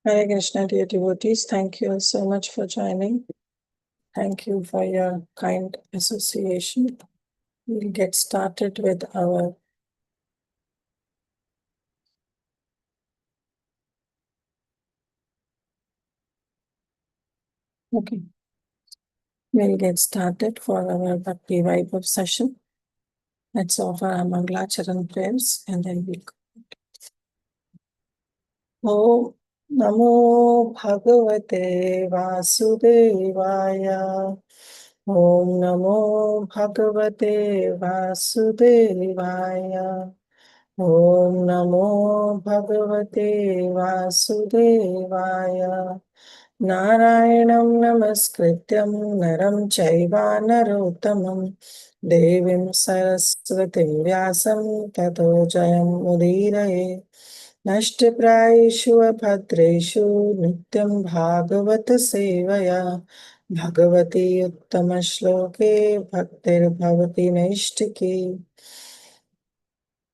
Hare Krishna, dear devotees. Thank you all so much for joining. Thank you for your kind association. We'll get started with our okay. We'll get started for our Bhakti Vaibhav session. Let's offer our Mangalacharan prayers and then we'll go. Om Namo Bhagavate Vasudevaya. Om Namo Bhagavate Vasudevaya. Om Namo Bhagavate Vasudevaya. Narayanam Namaskrityam Naram Chaiva Narottamam Devim Saraswatim Vyasam Tato Jayam Mudiraye. नष्टप्रायेषु अभद्रेषु नित्यं भागवत सेवया भगवती उत्तमश्लोके भक्तिर्भवति नैष्टिकी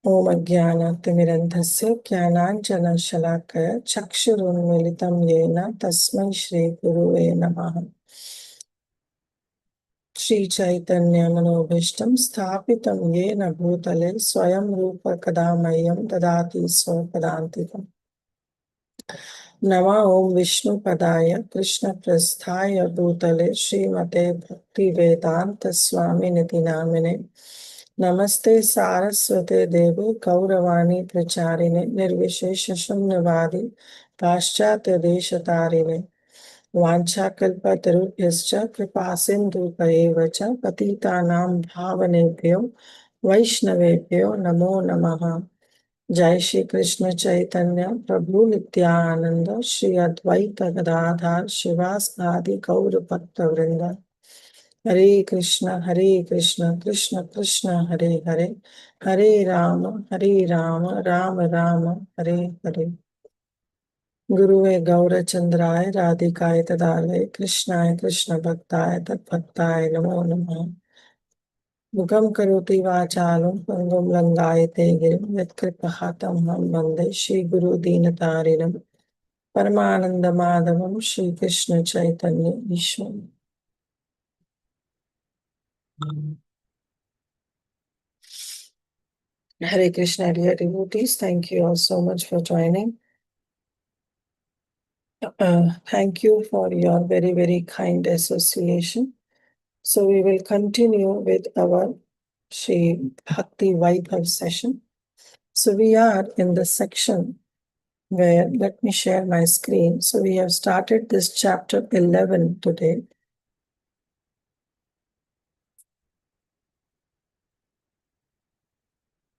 ॐ अज्ञानतिमिरन्धस्य ज्ञानाञ्जनशलाकया चक्षुरुन्मीलितं येन तस्मै श्रीगुरुवे नमः। श्रीचैतन्यमनोभीष्टं स्थापितं येन भूतले स्वयं रूप कदा मह्यं ददाति स्वपदान्तिकम्। नमः ॐ विष्णुपदाय कृष्णप्रस्थाय भूतले श्रीमते भक्तिवेदान्त स्वामिनिति नामिने नमस्ते सारस्वते देवे गौरवाणी प्रचारिणे निर्विशेष शून्यवादी पाश्चात्य देशतारिणे वाञ्छाकल्पतरुभ्यश्च कृपा सिन्धुभ्येव च पतितानां भावनेभ्यो वैष्णवेभ्यो नमो नमः। जय श्री कृष्ण चैतन्य प्रभु नित्यानंद श्री अद्वैत गदाधर शिवासादि गौर भक्त वृंद। हरे कृष्ण कृष्ण कृष्ण हरे हरे, हरे राम राम राम हरे हरे। गुरुवे गौरचंद्राय राधिकाय तदालय कृष्णाय कृष्ण भक्ताय तद्भक्ताय नमो नमः। मुखं करोति वाचालं पङ्गुं लङ्घयते गिरिं यत्कृपातमहं वन्दे श्रीगुरुदीनतारिणं परमानन्दमाधवं श्रीकृष्ण चैतन्य ईश्वरम्। Hare Krishna, dear devotees. Thank you all so much for joining. Thank you for your very, very kind association. So we will continue with our Shri Bhakti Vaibhav session. So we are in the section where, let me share my screen. So we have started this chapter 11 today.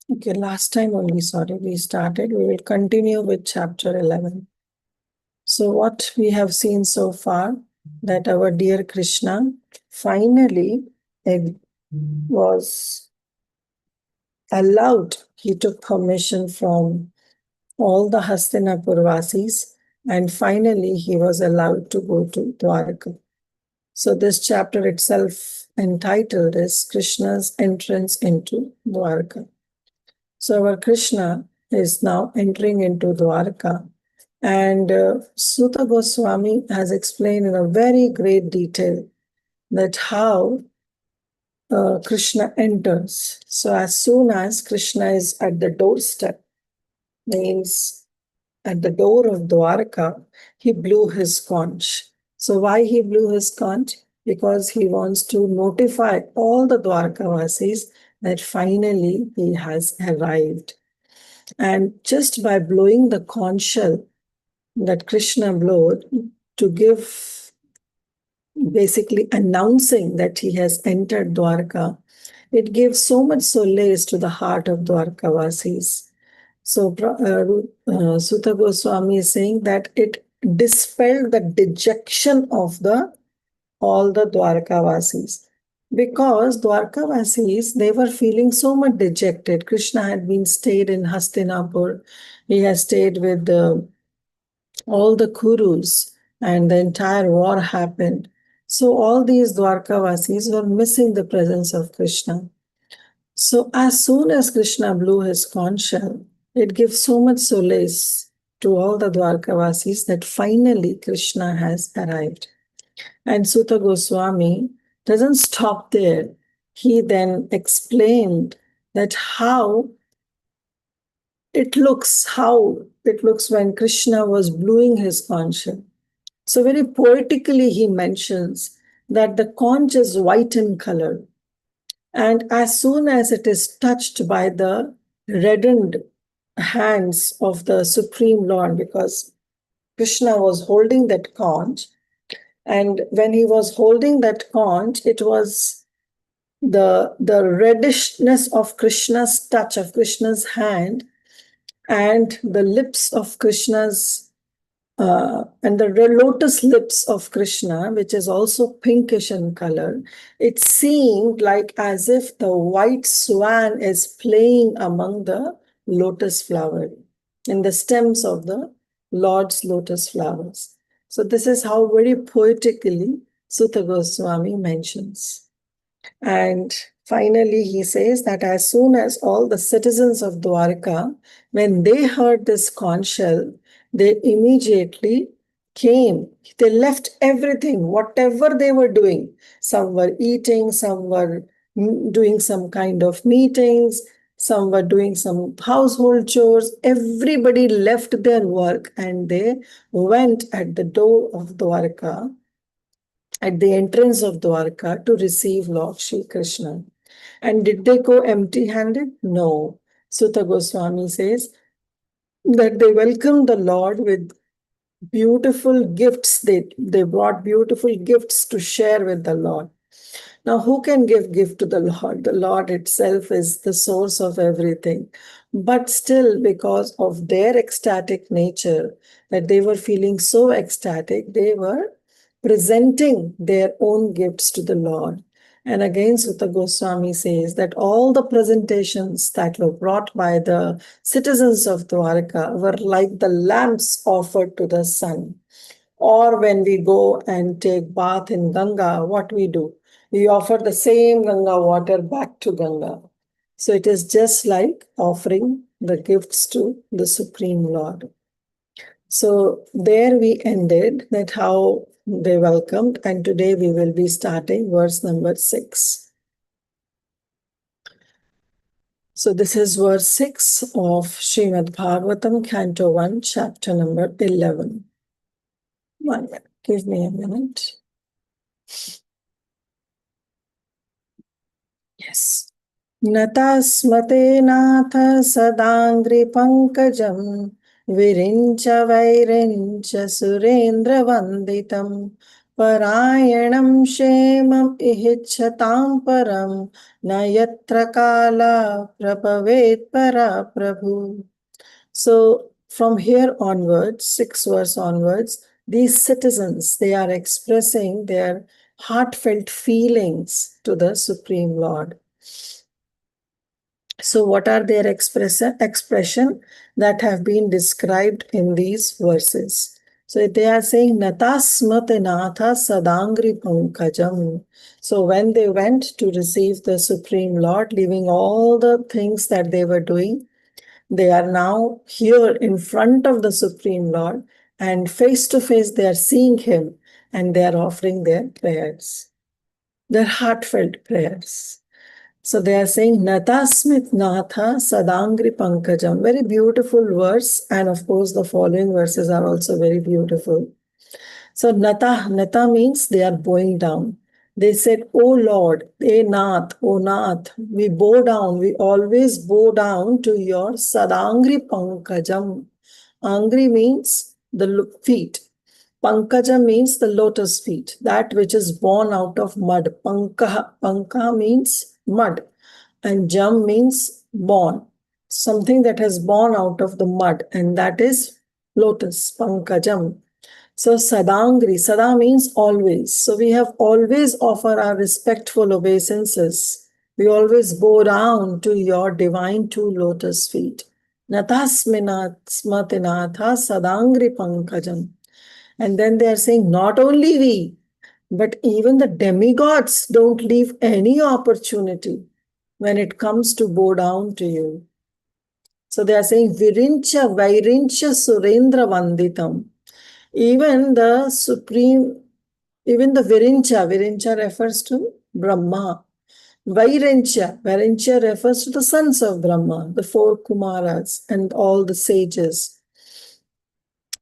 Okay, last time only, sorry, we started. We will continue with chapter 11. So what we have seen so far, that our dear Krishna finally was allowed, he took permission from all the Hastinapur Vasis, and finally he was allowed to go to Dwarka. So this chapter itself entitled is Krishna's entrance into Dwarka. So our Krishna is now entering into Dwarka, and Suta Goswami has explained in a very great detail that how Krishna enters. So as soon as Krishna is at the doorstep, means at the door of Dwarka, he blew his conch. So why he blew his conch? Because he wants to notify all the Dwarkavasis that finally he has arrived. And just by blowing the conch shell that Krishna blew to give, basically announcing that he has entered Dwarka, it gives so much solace to the heart of Dwarkavasis. So Suta Goswami is saying that it dispelled the dejection of all the Dwarkavasis. Because Dwarkavasis, they were feeling so much dejected. Krishna had been stayed in Hastinapur. He has stayed with all the Kurus, and the entire war happened. So all these Dwarkavasis were missing the presence of Krishna. So as soon as Krishna blew his conch shell, it gives so much solace to all the Dwarkavasis that finally Krishna has arrived. And Sutta Goswami doesn't stop there. He then explained that how it looks when Krishna was blowing his conch shell. So very poetically he mentions that the conch is white in color. And as soon as it is touched by the reddened hands of the Supreme Lord, because Krishna was holding that conch, and when he was holding that conch, it was the reddishness of Krishna's touch, of Krishna's hand, and the lips of Krishna's and the lotus lips of Krishna, which is also pinkish in color, it seemed like as if the white swan is playing among the lotus flower, in the stems of the Lord's lotus flowers. So this is how very poetically Sutta Goswami mentions. And finally, he says that as soon as all the citizens of Dwarka, when they heard this conch shell, they immediately came. They left everything, whatever they were doing. Some were eating, some were doing some kind of meetings, some were doing some household chores. Everybody left their work and they went at the door of Dwarka, at the entrance of Dwarka, to receive Lord Shri Krishna. And did they go empty-handed? No. Sutta Goswami says that they welcomed the Lord with beautiful gifts. They brought beautiful gifts to share with the Lord. Now, who can give gift to the Lord? The Lord itself is the source of everything. But still, because of their ecstatic nature, that they were feeling so ecstatic, they were presenting their own gifts to the Lord. And again, Sutta Goswami says that all the presentations that were brought by the citizens of Dwarka were like the lamps offered to the sun. Or when we go and take bath in Ganga, what we do? We offer the same Ganga water back to Ganga. So it is just like offering the gifts to the Supreme Lord. So there we ended that how they welcomed, and today we will be starting verse number 6. So this is verse 6 of Srimad Bhagavatam, Canto 1, chapter number 11. 1 minute, give me a minute. Yes. Natasmate nath sadangri pankajam virincha vairincha surendra vanditam parayanam shemam ihicchatam param nayatra kala prapavet para prabhu. So from here onwards, 6 verse onwards, these citizens, they are expressing their heartfelt feelings to the Supreme Lord. So what are their expression that have been described in these verses? So they are saying, Natasmate natha sadangri pankajam. So when they went to receive the Supreme Lord, leaving all the things that they were doing, they are now here in front of the Supreme Lord, and face to face they are seeing him, and they are offering their prayers, their heartfelt prayers. So they are saying, Natasmit Natha Sadangri Pankajam. Very beautiful verse. And of course, the following verses are also very beautiful. So Nata means they are bowing down. They said, O Lord, O Nath, we bow down, we always bow down to your Sadangri Pankajam. Angri means the feet. Pankaja means the lotus feet, that which is born out of mud. Panka means mud, and jam means born. Something that has born out of the mud, and that is lotus, pankajam. So sadangri, sada means always. So we have always offered our respectful obeisances. We always bow down to your divine two lotus feet. Natasminat smatinatha sadangri pankajam. And then they are saying, not only we, but even the demigods don't leave any opportunity when it comes to bow down to you. So they are saying Virincha Vairincha Surendra Vanditam. Even the supreme, even the Virincha refers to Brahma. Vairincha refers to the sons of Brahma, the four Kumaras and all the sages.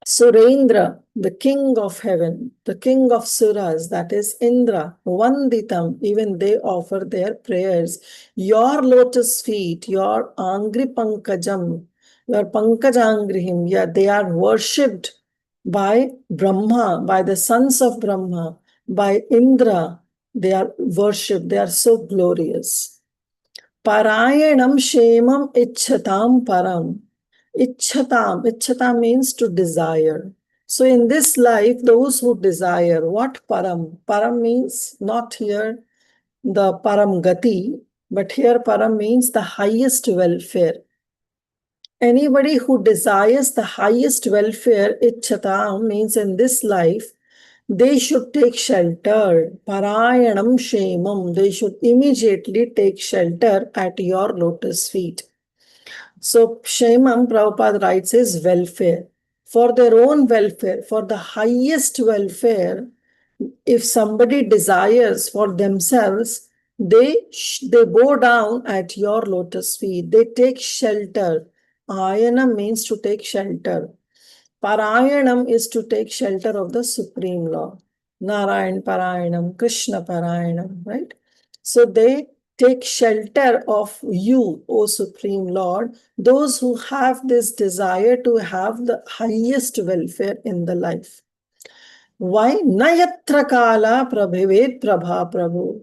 Surendra, the king of heaven, the king of Suras, that is Indra, Vanditam, even they offer their prayers. Your lotus feet, your Angri Pankajam, your Pankajangrihim, yeah, they are worshipped by Brahma, by the sons of Brahma, by Indra. They are worshipped, they are so glorious. Parayanam Shemam Ichhatam Param. Ichhatam means to desire. So in this life, those who desire, what param? Param means not here the param gati, but here param means the highest welfare. Anybody who desires the highest welfare, ichhatam means in this life, they should take shelter. Parayanam shemam. They should immediately take shelter at your lotus feet. So Shemam, Prabhupada writes, is welfare. For their own welfare, for the highest welfare, if somebody desires for themselves, they bow down at your lotus feet. They take shelter. Ayana means to take shelter. Parayanam is to take shelter of the Supreme Lord. Narayan Parayanam, Krishna Parayanam, right? So they take shelter of you, O Supreme Lord, those who have this desire to have the highest welfare in the life. Why? Nayatra kala prabhavet prabha prabhu.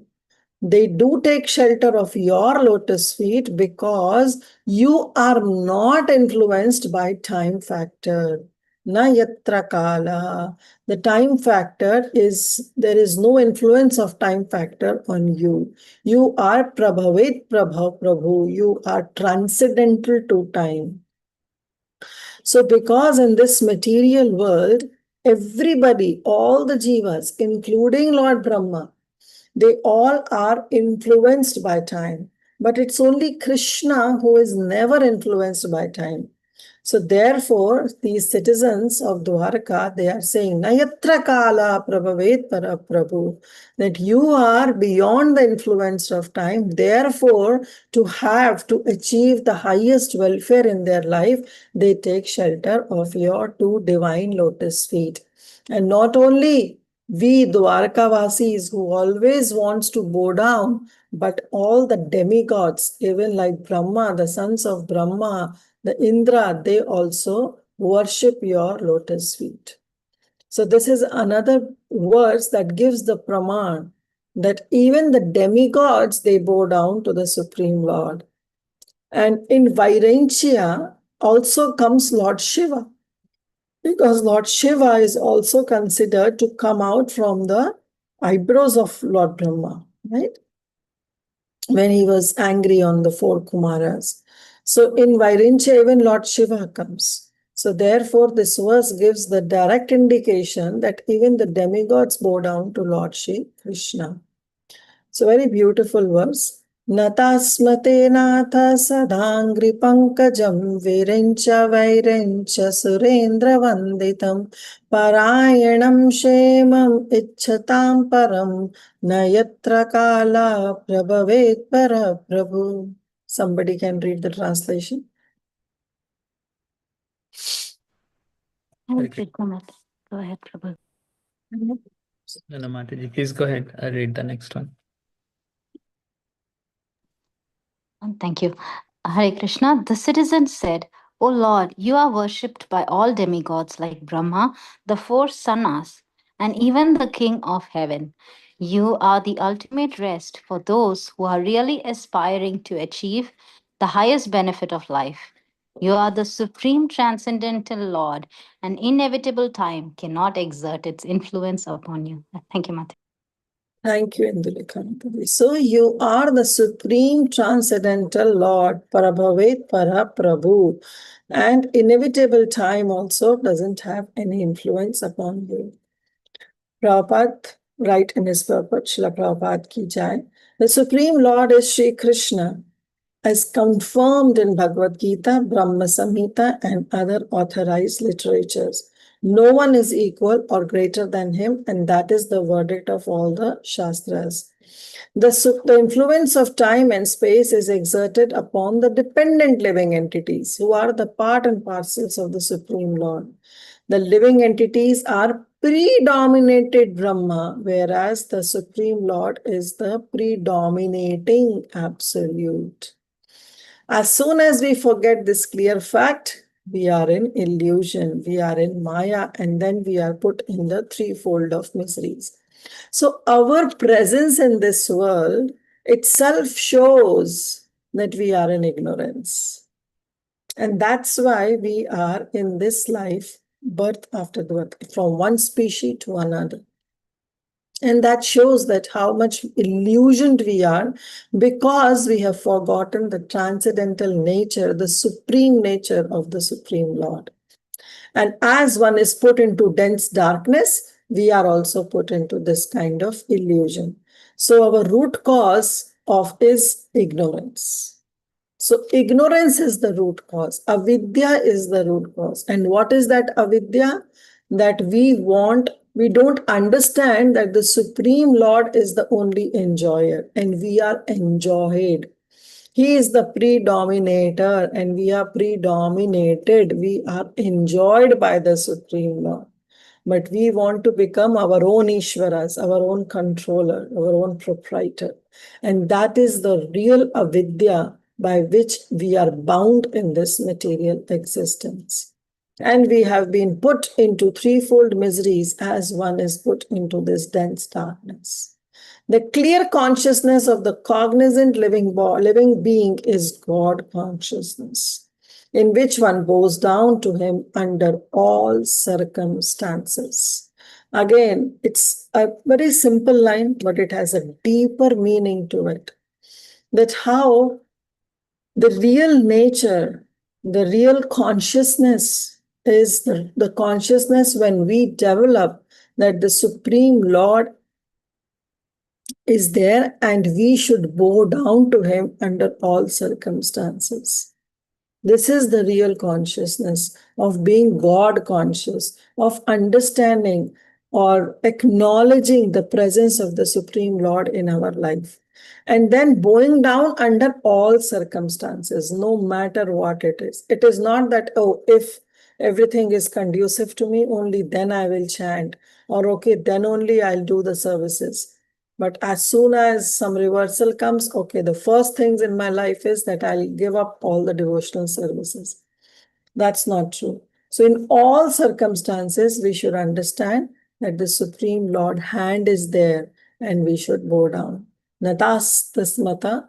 They do take shelter of your lotus feet because you are not influenced by time factor. Na yatra kala. The time factor is, there is no influence of time factor on you. You are prabhavet prabha prabhu. You are transcendental to time. So because in this material world, everybody, all the jivas, including Lord Brahma, they all are influenced by time. But it's only Krishna who is never influenced by time. So therefore, these citizens of Dwarka, they are saying, Nayatra kala prabhavet para prabhu, that you are beyond the influence of time. Therefore, to achieve the highest welfare in their life, they take shelter of your two divine lotus feet. And not only we Dwarkavasis who always wants to bow down, but all the demigods, even like Brahma, the sons of Brahma, the Indra, they also worship your lotus feet. So this is another verse that gives the praman that even the demigods, they bow down to the Supreme Lord. And in Vairachya also comes Lord Shiva, because Lord Shiva is also considered to come out from the eyebrows of Lord Brahma, right? When he was angry on the four Kumaras. So in Vairachya, even Lord Shiva comes. So therefore, this verse gives the direct indication that even the demigods bow down to Lord Shri Krishna. So very beautiful verse. Natasmate natha sadhangri pankajam virencha vairencha surendra vanditam parayanam shemam ichhatam param nayatra kala prabhavet para prabhu. Somebody can read the translation. I'll read one. Go ahead, Prabhu. No, Mataji, please go ahead. I'll read the next one. Thank you. Hare Krishna. The citizen said, O Lord, you are worshipped by all demigods like Brahma, the four sanas, and even the King of heaven. You are the ultimate rest for those who are really aspiring to achieve the highest benefit of life. You are the supreme transcendental Lord, and inevitable time cannot exert its influence upon you. Thank you, Mata. Thank you, Indulekhanapati. So you are the supreme transcendental Lord, Parabhavet Para Prabhu. And inevitable time also doesn't have any influence upon you. Prabhupada, right in his purport, Srila Prabhupada ki jai. The Supreme Lord is Sri Krishna. as confirmed in Bhagavad Gita, Brahma Samhita, and other authorized literatures. No one is equal or greater than him, and that is the verdict of all the Shastras. The influence of time and space is exerted upon the dependent living entities, who are the part and parcels of the Supreme Lord. The living entities are predominated Brahma, whereas the Supreme Lord is the predominating Absolute. As soon as we forget this clear fact, we are in illusion, we are in Maya, and then we are put in the threefold of miseries. So our presence in this world itself shows that we are in ignorance. And that's why we are in this life, birth after birth, from one species to another. And that shows that how much illusioned we are, because we have forgotten the transcendental nature, the supreme nature of the Supreme Lord. And as one is put into dense darkness, we are also put into this kind of illusion. So our root cause of is ignorance. So ignorance is the root cause. Avidya is the root cause. And what is that avidya? That we don't understand that the Supreme Lord is the only enjoyer and we are enjoyed. He is the predominator and we are predominated. We are enjoyed by the Supreme Lord. But we want to become our own Ishwaras, our own controller, our own proprietor. And that is the real avidya by which we are bound in this material existence. And we have been put into threefold miseries as one is put into this dense darkness. The clear consciousness of the cognizant living being is God consciousness, in which one bows down to him under all circumstances. Again, it's a very simple line, but it has a deeper meaning to it. That how the real nature, the real consciousness is the consciousness when we develop that the Supreme Lord is there and we should bow down to him under all circumstances. This is the real consciousness of being God conscious, of understanding or acknowledging the presence of the Supreme Lord in our life. And then bowing down under all circumstances, no matter what it is. It is not that, oh, if everything is conducive to me, only then I will chant, or okay, then only I'll do the services. But as soon as some reversal comes, okay, the first things in my life is that I'll give up all the devotional services. That's not true. So in all circumstances, we should understand that the Supreme Lord hand is there and we should bow down. Natas tasmata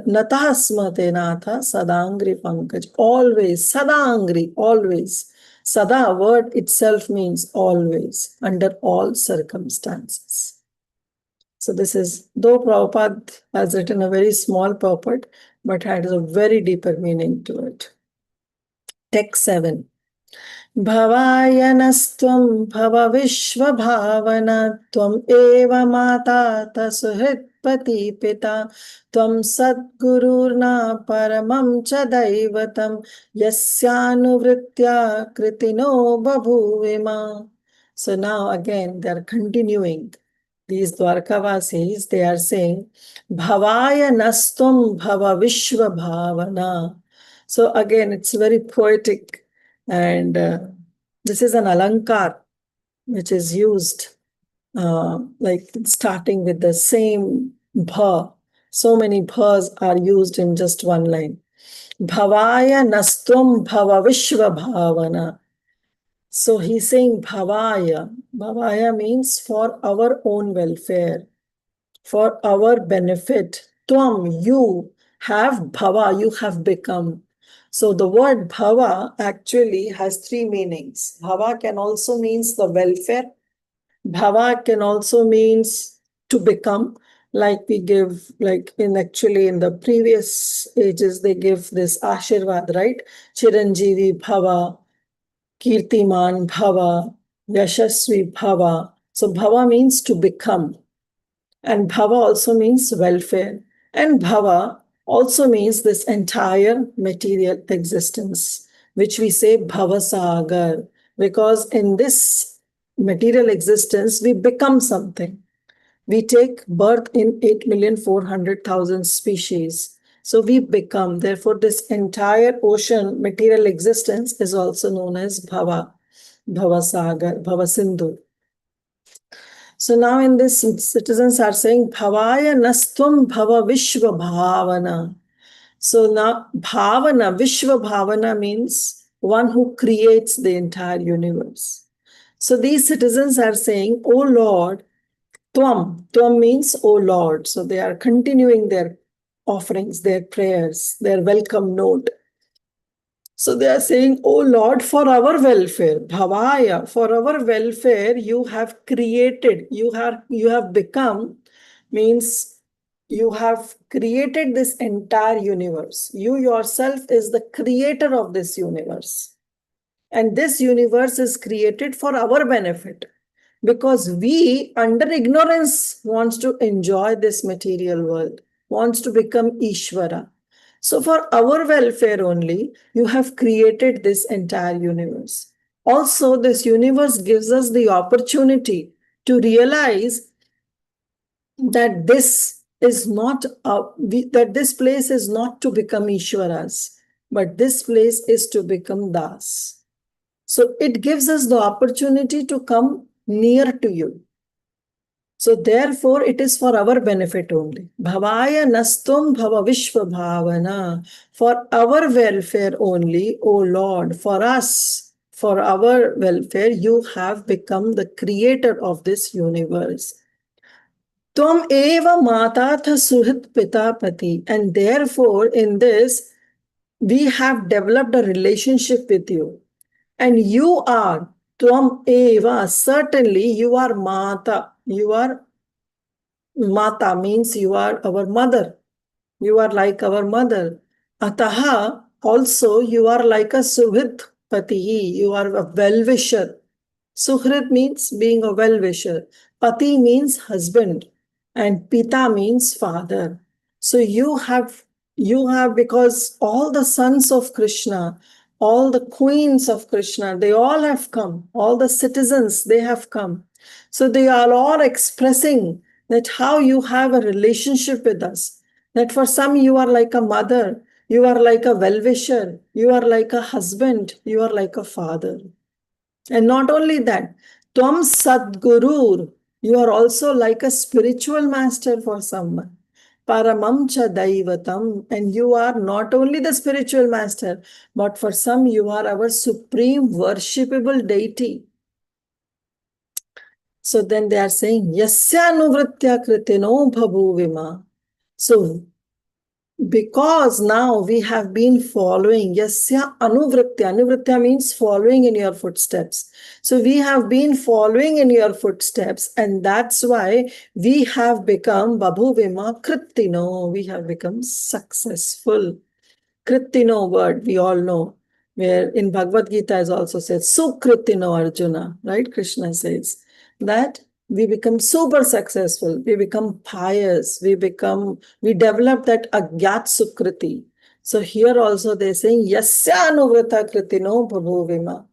natasmate natha sadangri pankaj. Always, sadangri, always. Sada word itself means always, under all circumstances. So this is, though Prabhupada has written a very small purport, but has a very deeper meaning to it. Text 7. Bhavayanastvam bhava vishvabhavana tvam eva matata suhritpati pita tvam sadgururna paramam cha daivatam yasyanu kritino babhuvima. So now again they are continuing. These Dwarkavasis, they are saying, Bhavaya nastum bhava vishva bhavana. So again, it's very poetic. And this is an alankar, which is used like starting with the same bha. So many bhas are used in just one line. Bhavaya nastum bhava vishva bhavana. So he's saying bhavaya. Bhavaya means for our own welfare, for our benefit. Tvam, you have bhava, you have become. So the word bhava actually has three meanings. Bhava can also means the welfare. Bhava can also means to become, like we give, like in the previous ages, they give this Ashirvad, right? Chiranjeevi bhava, Kirtiman bhava, Yashasvi bhava. So bhava means to become. And bhava also means welfare. And bhava also means this entire material existence, which we say bhavasagar, because in this material existence, we become something. We take birth in 8,400,000 species. So we become, therefore, this entire ocean material existence is also known as bhava, bhavasagar, bhavasindhu. So now in this, citizens are saying, Bhavaya nastvam bhava vishva bhavana. So now bhavana, vishva bhavana means one who creates the entire universe. So these citizens are saying, O Lord, Tvam means O Lord. So they are continuing their offerings, their prayers, their welcome note. So they are saying, Oh Lord, for our welfare, Bhavaya, for our welfare, you have created, you have become, means you have created this entire universe. You yourself is the creator of this universe. And this universe is created for our benefit, because we, under ignorance, wants to enjoy this material world, wants to become Ishvara. So for our welfare only, you have created this entire universe. Also, this universe gives us the opportunity to realize that this is not that this place is not to become Ishwaras, but this place is to become Das. So it gives us the opportunity to come near to you. So therefore, it is for our benefit only. Bhavaya nastum bhava vishva bhavana. For our welfare only, O Lord, for us, for our welfare, you have become the creator of this universe. Tvam eva matatha suhit pita pati. And therefore, in this, we have developed a relationship with you. And you are, Tvam eva, certainly you are Mata. You are Mata means you are our mother. You are like our mother. Ataha, also you are like a Suhrit Patihi. You are a well-wisher. Suhrit means being a well-wisher. Pati means husband. And Pita means father. So you have, because all the sons of Krishna, all the queens of Krishna, they all have come. All the citizens, they have come. So they are all expressing that how you have a relationship with us. That for some you are like a mother, you are like a well-wisher, you are like a husband, you are like a father. And not only that, Tvam Sadgurur, you are also like a spiritual master for someone. Paramam cha Daivatam, and you are not only the spiritual master, but for some you are our supreme worshipable deity. So then they are saying, Yasya Nuvritya Kritino Bhabuvima. So because now we have been following, Yasya Anuvritya. Anuvritya means following in your footsteps. So we have been following in your footsteps, and that's why we have become Babhuvima Krittino. We have become successful. Krittino word, we all know, where in Bhagavad Gita is also said, Sukrittino Arjuna, right? Krishna says that we become super successful, we become pious, we develop that Agyat Sukriti. So here also they're saying, Yasya Anuvrata Kritino Bhabhuvima.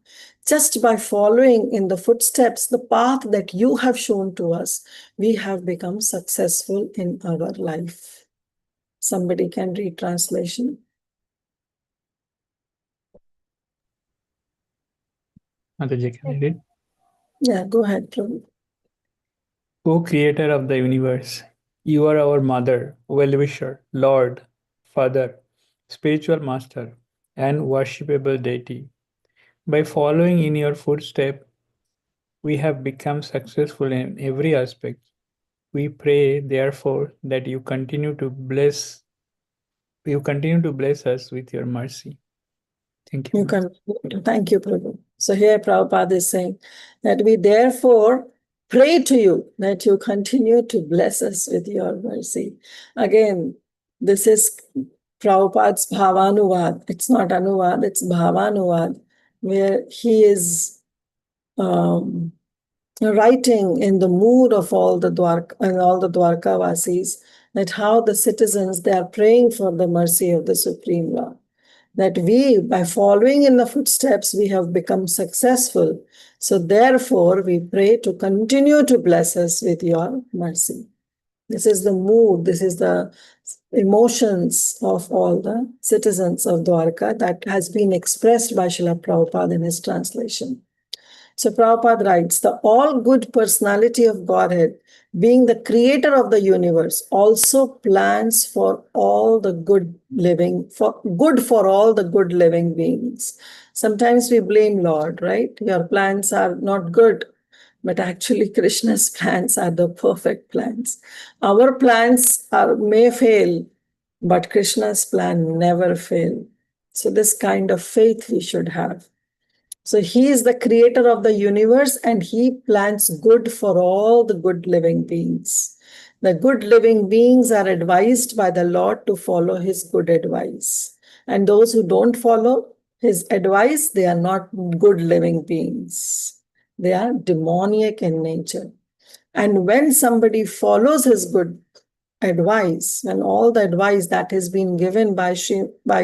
Just by following in the footsteps, the path that you have shown to us, we have become successful in our life. Somebody can read translation. Mataji, can I read? Yeah, go ahead, Prabhu. O Creator of the universe, you are our mother, well-wisher, Lord, Father, spiritual master, and worshipable deity. By following in your footsteps, we have become successful in every aspect. We pray, therefore, that you continue to bless us with your mercy. Thank you. Thank you, Prabhu. So here Prabhupada is saying that we therefore pray to you that you continue to bless us with your mercy. Again, this is Prabhupada's Bhavanuvad. It's not Anuvad, it's Bhavanuvad, where he is writing in the mood of all the Dwarkavasis, that how the citizens, they are praying for the mercy of the Supreme Lord. That we, by following in the footsteps, we have become successful. So therefore, we pray to continue to bless us with your mercy. This is the mood, this is the emotions of all the citizens of Dwarka that has been expressed by Srila Prabhupada in his translation. So Prabhupada writes, the all good personality of Godhead, being the creator of the universe, also plans for all the good for all the good living beings. Sometimes we blame Lord, right? Your plans are not good. But actually, Krishna's plans are the perfect plans. Our plans may fail, but Krishna's plan never fail. So this kind of faith we should have. So he is the creator of the universe and he plans good for all the good living beings. The good living beings are advised by the Lord to follow his good advice. And those who don't follow his advice, they are not good living beings. They are demoniac in nature. And when somebody follows his good advice, when all the advice that has been given by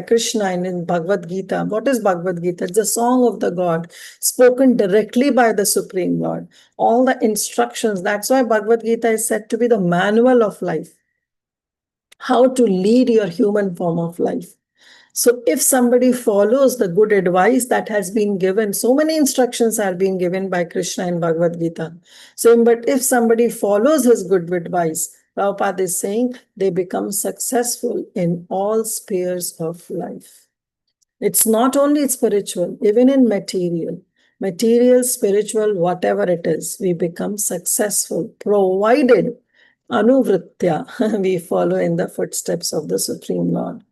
Krishna and in Bhagavad Gita, what is Bhagavad Gita? It's the song of the God, spoken directly by the Supreme Lord. All the instructions, that's why Bhagavad Gita is said to be the manual of life. How to lead your human form of life. So if somebody follows the good advice that has been given, so many instructions are being given by Krishna in Bhagavad Gita. So, but if somebody follows his good advice, Prabhupada is saying they become successful in all spheres of life. It's not only spiritual, even in material, spiritual, whatever it is, we become successful, provided anuvritya, we follow in the footsteps of the Supreme Lord.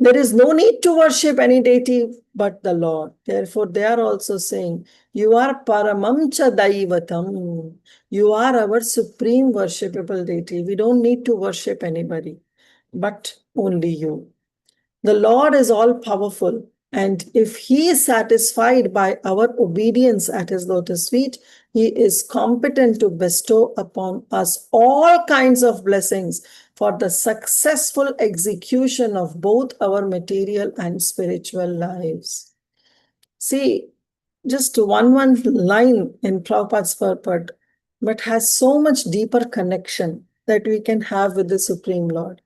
There is no need to worship any deity but the Lord. Therefore, they are also saying, you are paramamcha daivatam. You are our supreme worshipable deity. We don't need to worship anybody, but only you. The Lord is all powerful. And if he is satisfied by our obedience at his lotus feet, he is competent to bestow upon us all kinds of blessings for the successful execution of both our material and spiritual lives. See, just one line in Prabhupada's purport, but has so much deeper connection that we can have with the Supreme Lord.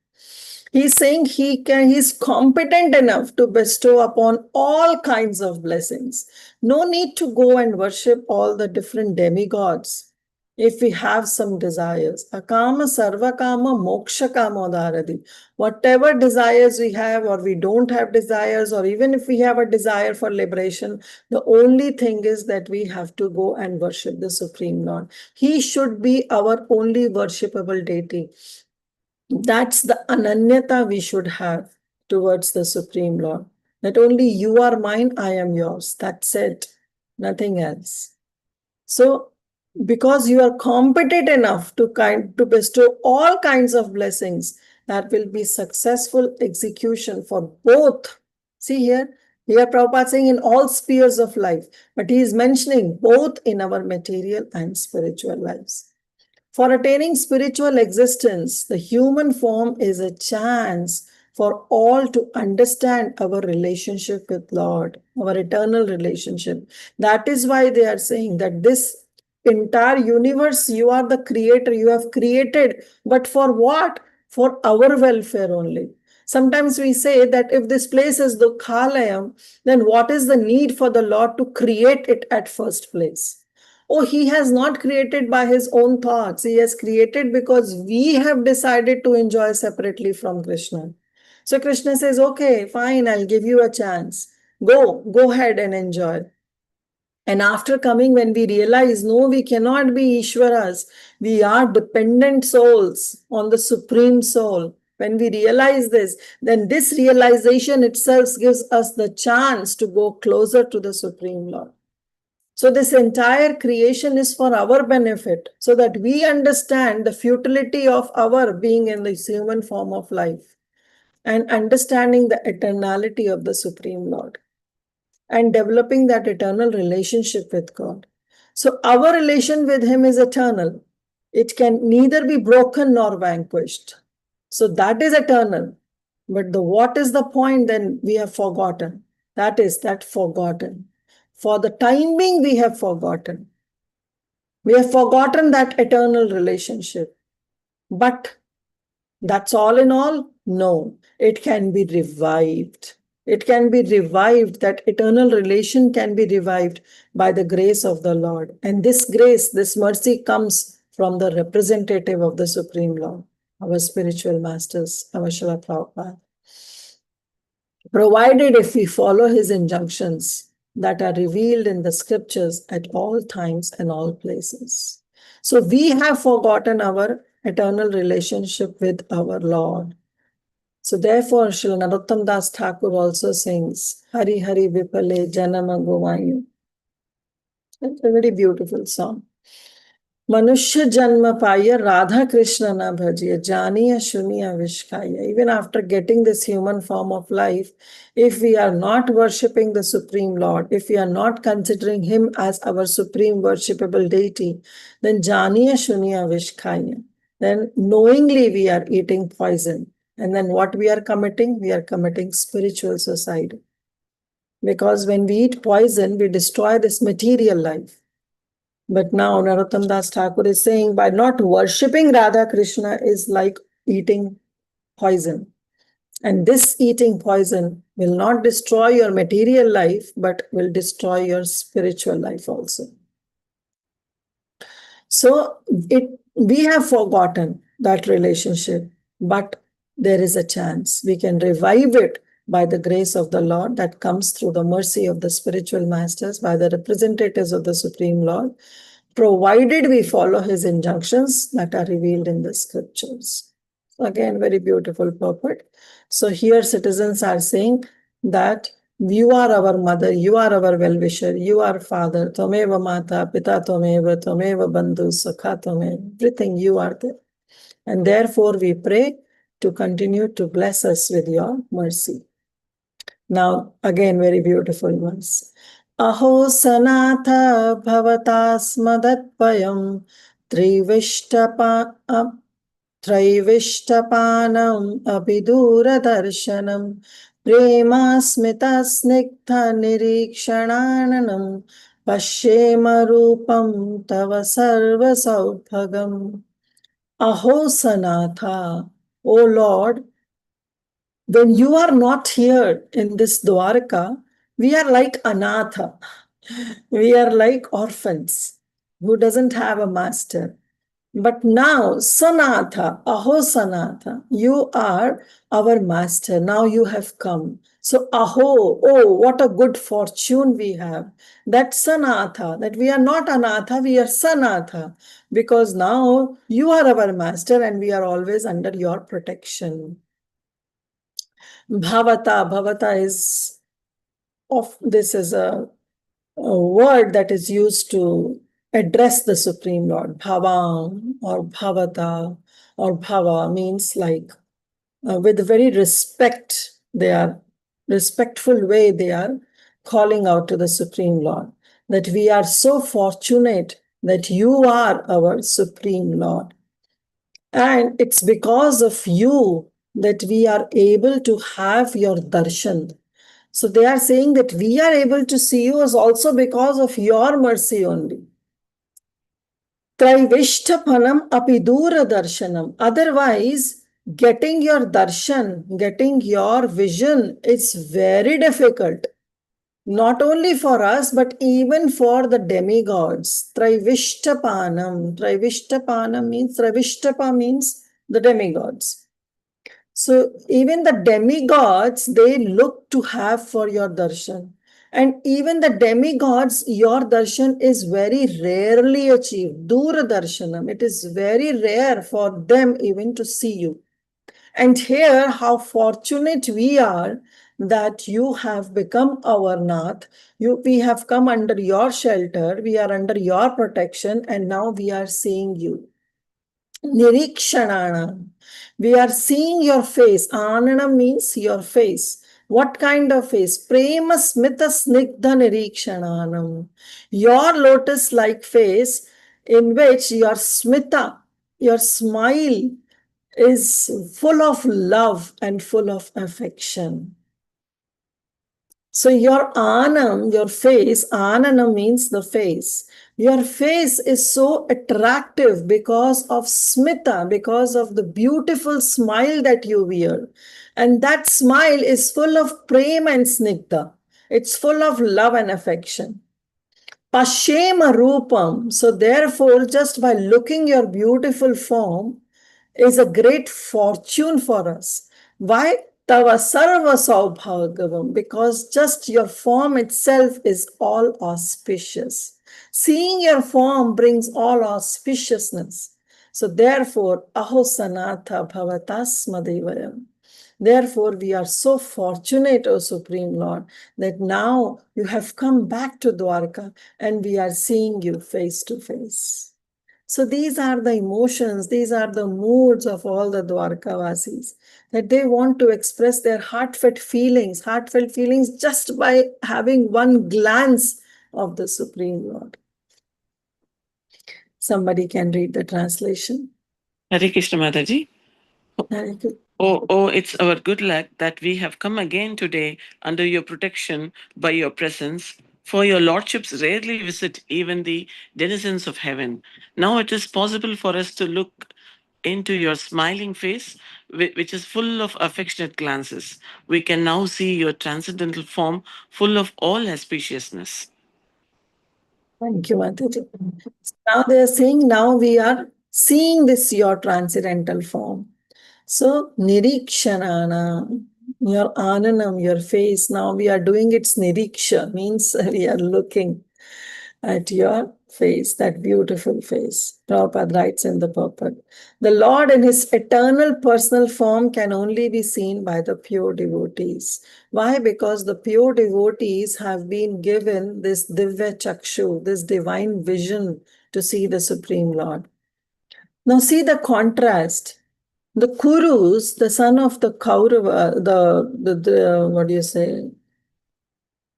He's saying he's competent enough to bestow upon all kinds of blessings. No need to go and worship all the different demigods. If we have some desires, akama sarva kama moksha kama dharadi. Whatever desires we have, or we don't have desires, or even if we have a desire for liberation, the only thing is that we have to go and worship the Supreme Lord. He should be our only worshipable deity. That's the ananyata we should have towards the Supreme Lord. That only you are mine, I am yours. That's it. Nothing else. So, because you are competent enough to bestow all kinds of blessings, that will be successful execution for both. See here Prabhupada saying in all spheres of life, but he is mentioning both in our material and spiritual lives. For attaining spiritual existence, the human form is a chance for all to understand our relationship with Lord, our eternal relationship. That is why they are saying that this entire universe, you are the creator, you have created, but for what? For our welfare only. Sometimes we say that if this place is Dukhalayam, then what is the need for the Lord to create it at first place? Oh, he has not created by his own thoughts. He has created because we have decided to enjoy separately from Krishna. So Krishna says, okay, fine, I'll give you a chance. Go ahead and enjoy. And after coming, when we realize, no, we cannot be Ishwaras. We are dependent souls on the Supreme Soul. When we realize this, then this realization itself gives us the chance to go closer to the Supreme Lord. So this entire creation is for our benefit, so that we understand the futility of our being in this human form of life and understanding the eternality of the Supreme Lord and developing that eternal relationship with God. So our relation with him is eternal. It can neither be broken nor vanquished. So that is eternal. But what is the point then we have forgotten? That is that forgotten. For the time being, we have forgotten. We have forgotten that eternal relationship. But that's all in all? No, it can be revived. It can be revived. That eternal relation can be revived by the grace of the Lord. And this grace, this mercy comes from the representative of the Supreme Lord, our spiritual masters, our Srila Prabhupada. Provided if we follow his injunctions that are revealed in the scriptures at all times and all places. So we have forgotten our eternal relationship with our Lord. So therefore, Srila Narottam Das Thakur also sings, Hari Hari Vipale Janama Govayu. It's a very beautiful song. Manushya Janma Paya Radha Krishna na bhajiya Janiya Shuniya Vishkaya. Even after getting this human form of life, if we are not worshipping the Supreme Lord, if we are not considering him as our supreme worshipable deity, then Janiya Shuniya Vishkaya. Then knowingly we are eating poison. And then what we are committing? We are committing spiritual suicide. Because when we eat poison, we destroy this material life. But now Narottam Das Thakur is saying by not worshipping Radha Krishna is like eating poison. And this eating poison will not destroy your material life, but will destroy your spiritual life also. So we have forgotten that relationship, but there is a chance. We can revive it by the grace of the Lord that comes through the mercy of the spiritual masters, by the representatives of the Supreme Lord, provided we follow his injunctions that are revealed in the scriptures. Again, very beautiful purport. So here citizens are saying that you are our mother, you are our well-wisher, you are father, Tvameva Mata, Pita Tvameva, Tvameva Bandhu, Sakha Tvameva, everything you are there. And therefore we pray to continue to bless us with your mercy. Now, again, very beautiful ones. Aho sanatha bhavatasmadatpayam trivishtapanam abhidura darshanam premasmita snigdha nirikshananam pashyema rupam tava sarva saubhagam. Aho sanatha, O Lord, when you are not here in this Dwarka, we are like anatha. We are like orphans who doesn't have a master. But now, Sanatha, Aho Sanatha, you are our master. Now you have come. So, Aho, oh, what a good fortune we have. That Sanatha, that we are not Anatha, we are Sanatha. Because now you are our master and we are always under your protection. Bhavata is this is a word that is used to address the Supreme Lord. Bhavam or Bhavata or Bhava means like with very respectful way they are calling out to the Supreme Lord that we are so fortunate that you are our Supreme Lord. And it's because of you that we are able to have your darshan. So they are saying that we are able to see you is also because of your mercy only. Traivishtapanam apidura darshanam. Otherwise, getting your darshan, getting your vision, it's very difficult. Not only for us, but even for the demigods. Traivishtapanam. Traivishtapanam means, Traivishtapa means the demigods. So even the demigods, they look to have for your darshan. And even the demigods, your darshan is very rarely achieved. Dura darshanam. It is very rare for them even to see you. And here, how fortunate we are that you have become our Nath. We have come under your shelter. We are under your protection. And now we are seeing you. Nirikshananam. We are seeing your face. Ananam means your face. What kind of face? Prema smita snigdha nirikshananam. Your lotus-like face in which your smita, your smile is full of love and full of affection. So your anam, your face, anana means the face. Your face is so attractive because of smita, because of the beautiful smile that you wear. And that smile is full of prema and snigdha. It's full of love and affection. Pashema rupam. So therefore, just by looking your beautiful form is a great fortune for us. Why? Tava sarva saubhagavam. Because just your form itself is all auspicious. Seeing your form brings all auspiciousness. So therefore, aho sanatha bhavatasmadevayam. Therefore, we are so fortunate, O Supreme Lord, that now you have come back to Dwarka and we are seeing you face to face. So these are the emotions, these are the moods of all the Dwarkavasis, that they want to express their heartfelt feelings just by having one glance of the Supreme Lord. Somebody can read the translation. Hare Krishna Mataji. Very good. Oh, it's our good luck that we have come again today under your protection by your presence. For your lordships rarely visit even the denizens of heaven. Now it is possible for us to look into your smiling face, which is full of affectionate glances. We can now see your transcendental form full of all auspiciousness. Thank you, Mataji. Now they are saying, now we are seeing this your transcendental form. So, nirikshanana, your ananam, your face, now we are doing its niriksha, means we are looking at your face, that beautiful face. Prabhupada writes in the purport. The Lord in his eternal personal form can only be seen by the pure devotees. Why? Because the pure devotees have been given this divya chakshu, this divine vision to see the Supreme Lord. Now see the contrast. The Kurus, the son of the Kaurava, the what do you say?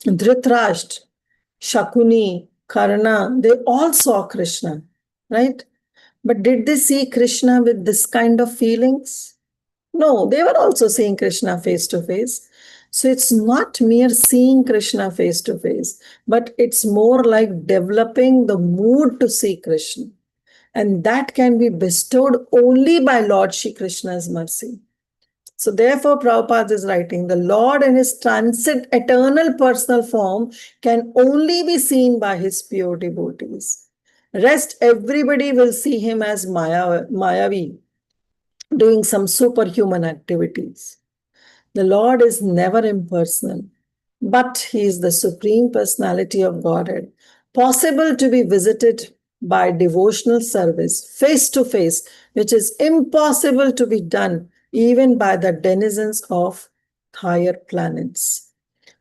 Dhritarashtra, Shakuni, Karna, they all saw Krishna, right? But did they see Krishna with this kind of feelings? No, they were also seeing Krishna face to face. So it's not mere seeing Krishna face to face, but it's more like developing the mood to see Krishna. And that can be bestowed only by Lord Shri Krishna's mercy. So therefore, Prabhupada is writing, the Lord in his transcendent eternal personal form can only be seen by his pure devotees. Rest, everybody will see him as Mayavi, doing some superhuman activities. The Lord is never impersonal, but he is the supreme personality of Godhead, possible to be visited by devotional service face to face, which is impossible to be done even by the denizens of higher planets.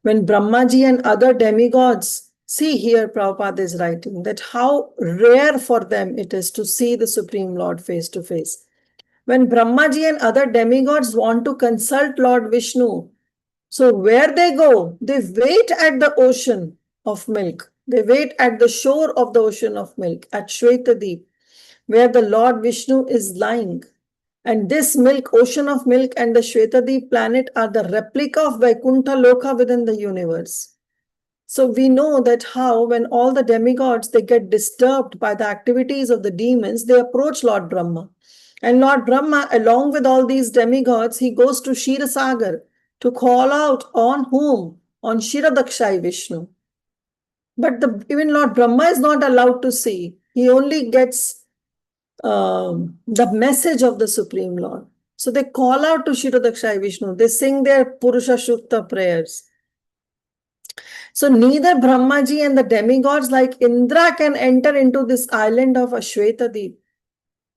When Brahmaji and other demigods, see here Prabhupada is writing that how rare for them it is to see the Supreme Lord face to face. When Brahmaji and other demigods want to consult Lord Vishnu, so where they go, they wait at the ocean of milk. They wait at the shore of the ocean of milk, at Shwetadeep, where the Lord Vishnu is lying. And this milk, ocean of milk and the Shwetadeep planet are the replica of Vaikuntha Loka within the universe. So we know that how when all the demigods, they get disturbed by the activities of the demons, they approach Lord Brahma. And Lord Brahma, along with all these demigods, he goes to Kshirosagar to call out on whom? On Kshirodakshai Vishnu. But even Lord Brahma is not allowed to see. He only gets the message of the Supreme Lord. So they call out to Kshirodakshai Vishnu. They sing their Purusha Shukta prayers. So neither Brahmaji and the demigods like Indra can enter into this island of Ashwetadeep,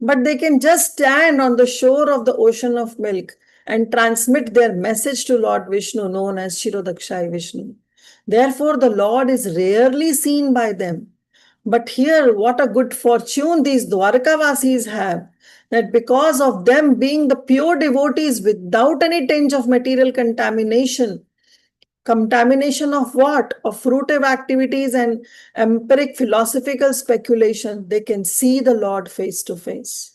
but they can just stand on the shore of the ocean of milk and transmit their message to Lord Vishnu, known as Kshirodakshai Vishnu. Therefore, the Lord is rarely seen by them. But here, what a good fortune these Dwarkavasis have, that because of them being the pure devotees without any tinge of material contamination, contamination of what? Of fruitive activities and empiric philosophical speculation. They can see the Lord face to face.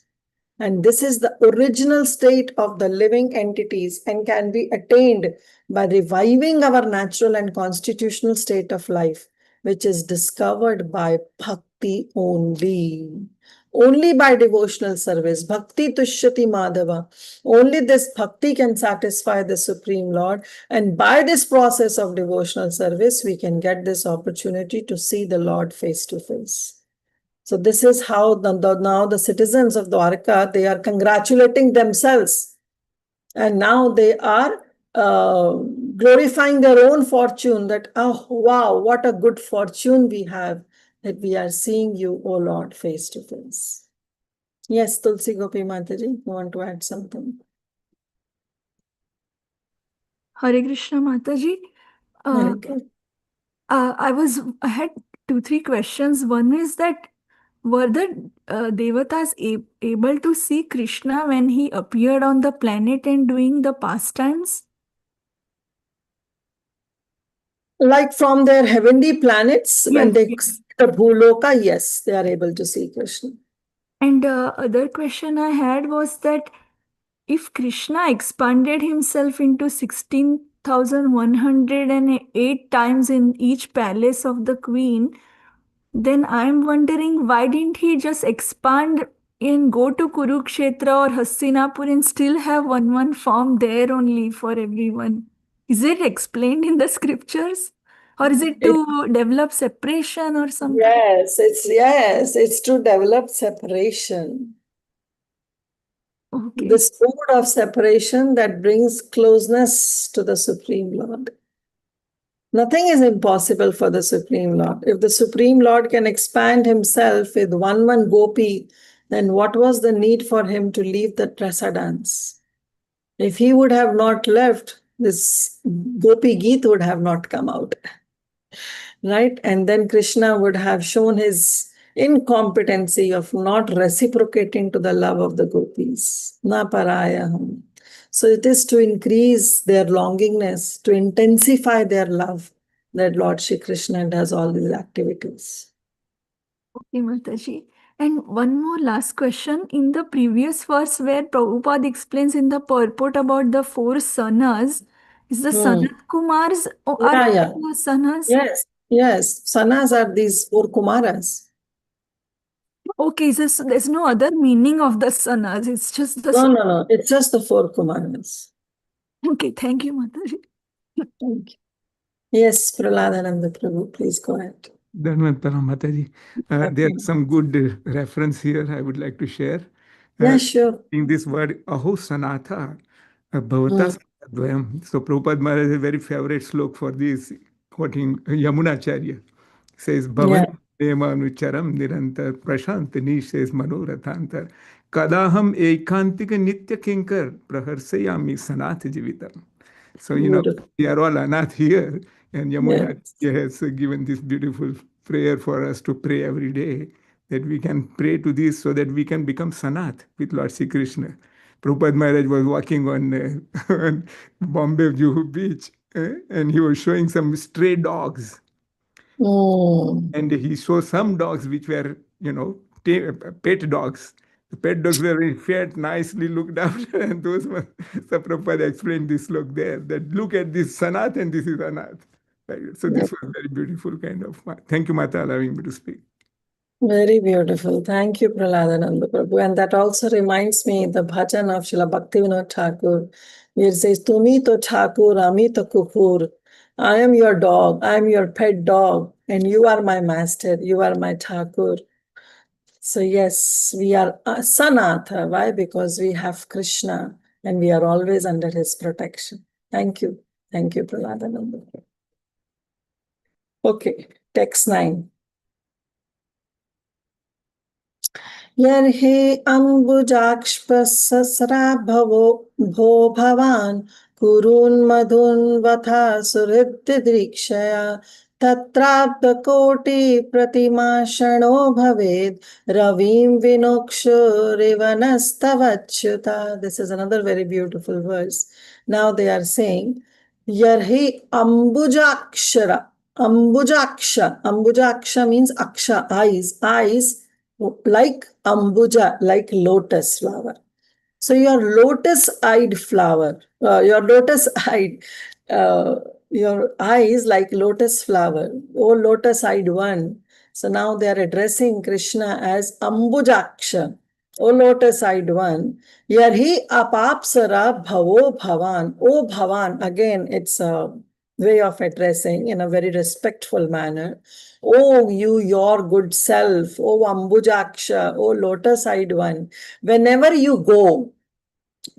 And this is the original state of the living entities and can be attained by reviving our natural and constitutional state of life, which is discovered by bhakti only. Only by devotional service. Bhakti tushyati madhava. Only this bhakti can satisfy the Supreme Lord. And by this process of devotional service, we can get this opportunity to see the Lord face to face. So this is how now the citizens of Dwarka, they are congratulating themselves. And now they are glorifying their own fortune that, oh, wow, what a good fortune we have that we are seeing you, O Lord, face to face. Yes, Tulsi Gopi Mataji, you want to add something? Hare Krishna Mataji. Okay. I had 2-3 questions. One is that were the devatas able to see Krishna when he appeared on the planet and doing the pastimes? Like from their heavenly planets, when Yes, they yes. see the Bhuloka, yes, they are able to see Krishna. And other question I had was that if Krishna expanded himself into 16,108 times in each palace of the queen, then I'm wondering why didn't he just expand and go to Kurukshetra or Hastinapur and still have one form there only for everyone? Is it explained in the scriptures? Or is it to develop separation or something? Yes, it's to develop separation. Okay. This food of separation that brings closeness to the Supreme Lord. Nothing is impossible for the Supreme Lord. If the Supreme Lord can expand himself with one gopi, then what was the need for him to leave the Rasa dance? If he would have not left, this Gopi Geet would have not come out. Right? And then Krishna would have shown his incompetency of not reciprocating to the love of the gopis. Na parayaham. So it is to increase their longingness, to intensify their love, that Lord Shri Krishna does all these activities. Okay, Mataji. And one more last question. In the previous verse where Prabhupada explains in the purport about the 4 sanas, is the Sanat Kumars are Yeah. the sanas? Yes. Sanas are these 4 Kumaras. Okay, so there's no other meaning of the sanas. It's just the No. It's just the 4 Kumaras. Okay, thank you, Mataji. Thank you. Yes, Praladananda Prabhu, please go ahead. Dhanvantara Mataji. There's some good reference here I would like to share. Yeah, sure. In this word, Aho Sanatha, Bhavata Sanatadvayam. So Prabhupada Maharaj has a very favorite slok for this, quoting Yamunacharya. Says, Bhavan Premanucharam Nirantar Prashant Nish says Manorathantar. Kadaham Ekantika Nitya Kinkar Praharsayami Sanat Jivitam. So, Beautiful. we are all anath here, and Yamuna Yes. has given this beautiful prayer for us to pray every day, that we can pray to this so that we can become Sanath with Lord Sri Krishna. Prabhupada Maharaj was walking on Bombay Juhu beach, and he was showing some stray dogs. And he saw some dogs which were, pet dogs. The pet dogs were very fat, nicely looked after, and those were, so Prabhupada explained this look there, that look at this Sanath and this is Anath. Right? So this was very beautiful kind of, thank you Mata allowing me to speak. Very beautiful. Thank you, Praladananda Prabhu. And that also reminds me the bhajan of Srila Bhaktivinoda Thakur, where it says, Tumi to Thakur, Ami to Kukur. I am your dog, I am your pet dog, and you are my master, you are my Thakur. So yes, we are Sanatha. Why? Because we have Krishna and we are always under his protection. Thank you. Thank you, Praladananda. Okay, text 9. Yarhi ambujakshpasasra bho bhavan kurun madhun vatha surididrikshaya tatrabda koti pratimashano bhaved ravim vinokshurivanastavachuta. This is another very beautiful verse. Now they are saying Yarhi Ambujakshara. Ambujaksha. Ambujaksha means aksha, eyes. Eyes like ambuja, like lotus flower. So your lotus-eyed flower, your lotus-eyed, your eyes like lotus flower, oh lotus-eyed one. So now they are addressing Krishna as Ambujaksha, oh lotus-eyed one. Yarhi apapsara bhavo bhavan, oh bhavan. Again, it's a way of addressing in a very respectful manner. Oh, you, your good self, oh Ambujaksha, oh lotus-eyed one. Whenever you go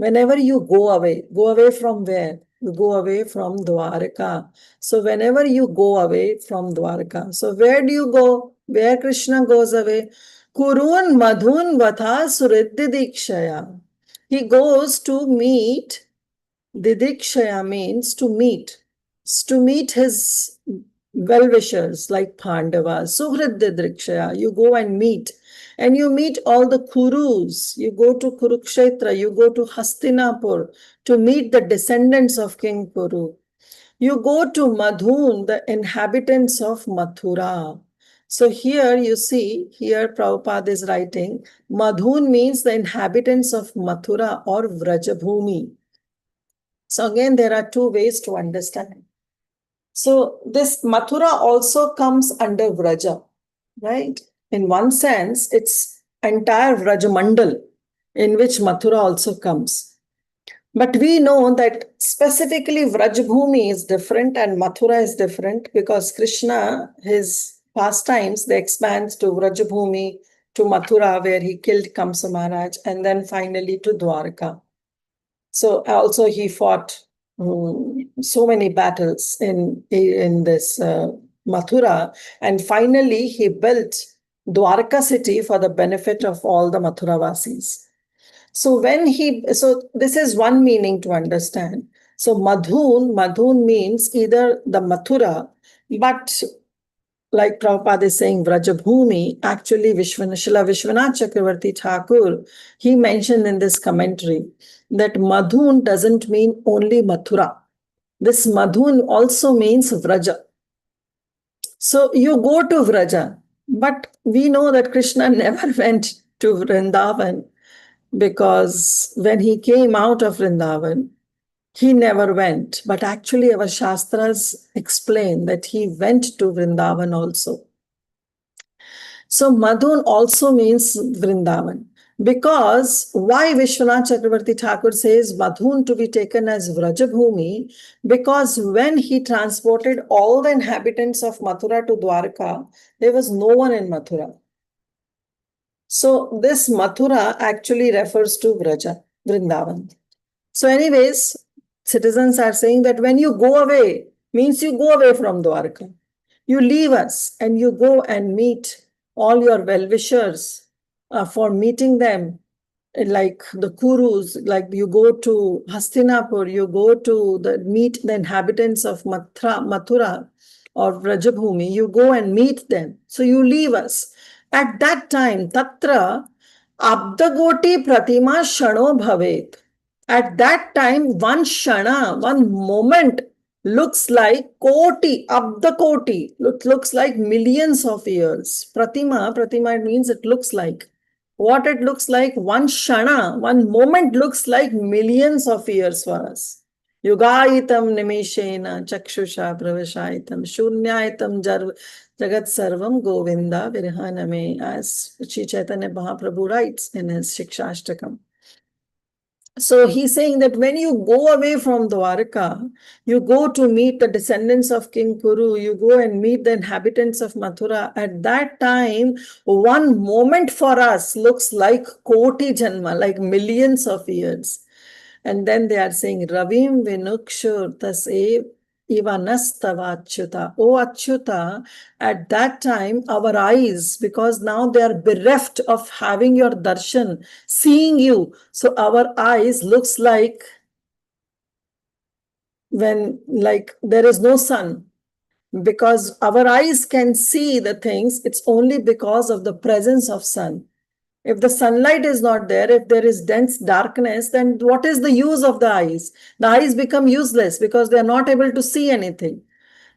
away from where? You go away from Dwarka. So whenever you go away from Dwarka, so where do you go? Where Krishna goes away? Kurun Madhun Vatha Surididikshaya. He goes to meet, Didikshaya means to meet his well-wishers like Pandavas. Suhrid Didikshaya, you go and meet. And you meet all the Kurus. You go to Kurukshetra, you go to Hastinapur to meet the descendants of King Kuru. You go to Madhun, the inhabitants of Mathura. So here you see, here Prabhupada is writing, Madhun means the inhabitants of Mathura or Vrajabhumi. So again, there are two ways to understand. So this Mathura also comes under Vraja, right? In one sense, it's entire Vrajamandal in which Mathura also comes. But we know that specifically Vrajabhumi is different and Mathura is different because Krishna, his pastimes, they expand to Vrajabhumi, to Mathura where he killed Kamsa Maharaj, and then finally to Dwarka. So also he fought so many battles in this Mathura, and finally he built Dwarka city for the benefit of all the Mathuravasis. So this is one meaning to understand. So Madhun means either the Mathura, but like Prabhupada is saying, Vrajabhumi, actually Srila Vishwanath Chakravarti Thakur, he mentioned in this commentary that Madhun doesn't mean only Mathura. This Madhun also means Vraja. So you go to Vraja, but we know that Krishna never went to Vrindavan because when he came out of Vrindavan, he never went. But actually our Shastras explain that he went to Vrindavan also. So Madhun also means Vrindavan. Because why Vishwanath Chakravarti Thakur says Madhun to be taken as Vrajabhumi? Because when he transported all the inhabitants of Mathura to Dwarka, there was no one in Mathura. So this Mathura actually refers to Vraja, Vrindavan. So anyways, citizens are saying that when you go away, means you go away from Dwarka. You leave us and you go and meet all your well-wishers for meeting them, like the Kurus, like you go to Hastinapur, you go to meet the inhabitants of Mathura or Vrajabhumi, you go and meet them. So you leave us. At that time, Tatra Abdagoti Pratima Shano Bhavet. At that time, one shana, one moment looks like koti, abda koti, looks like millions of years. Pratima it means it looks like. What it looks like, one shana, one moment looks like millions of years for us. Yugaitam nimishena chakshusha pravashaitam shunyaitam jagat sarvam govinda virhaname, as Sri Chaitanya Mahaprabhu writes in his Shikshashtakam. So he's saying that when you go away from Dwarka, you go to meet the descendants of King Kuru, you go and meet the inhabitants of Mathura. At that time, one moment for us looks like koti janma, like millions of years. And then they are saying, Ravim Vinukshur Tasev Ivanastava Achyuta. Oh Achyuta, at that time, our eyes, because now they are bereft of having your darshan, seeing you. So our eyes looks like when there is no sun. Because our eyes can see the things, it's only because of the presence of sun. If the sunlight is not there, if there is dense darkness, then what is the use of the eyes? The eyes become useless because they are not able to see anything.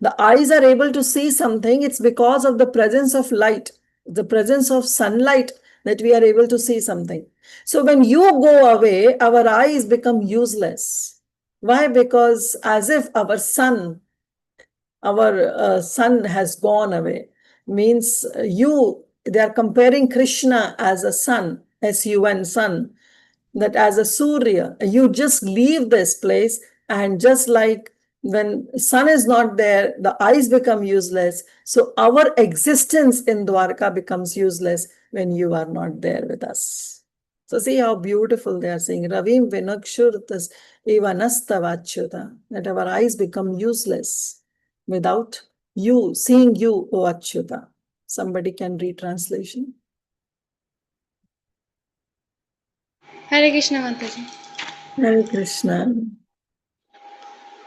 The eyes are able to see something. It's because of the presence of light, the presence of sunlight, that we are able to see something. So when you go away, our eyes become useless. Why? Because as if our sun has gone away. Means they are comparing Krishna as a sun, S-U-N, sun, that as a Surya. You just leave this place, and just like when sun is not there, the eyes become useless. So our existence in Dwarka becomes useless when you are not there with us. So see how beautiful they are saying, Ravim Vinakshurtas Ivanastavachuta, that our eyes become useless without you, seeing you, O Achyuta. Somebody can read translation. Hare Krishna Mataji. Hare Krishna.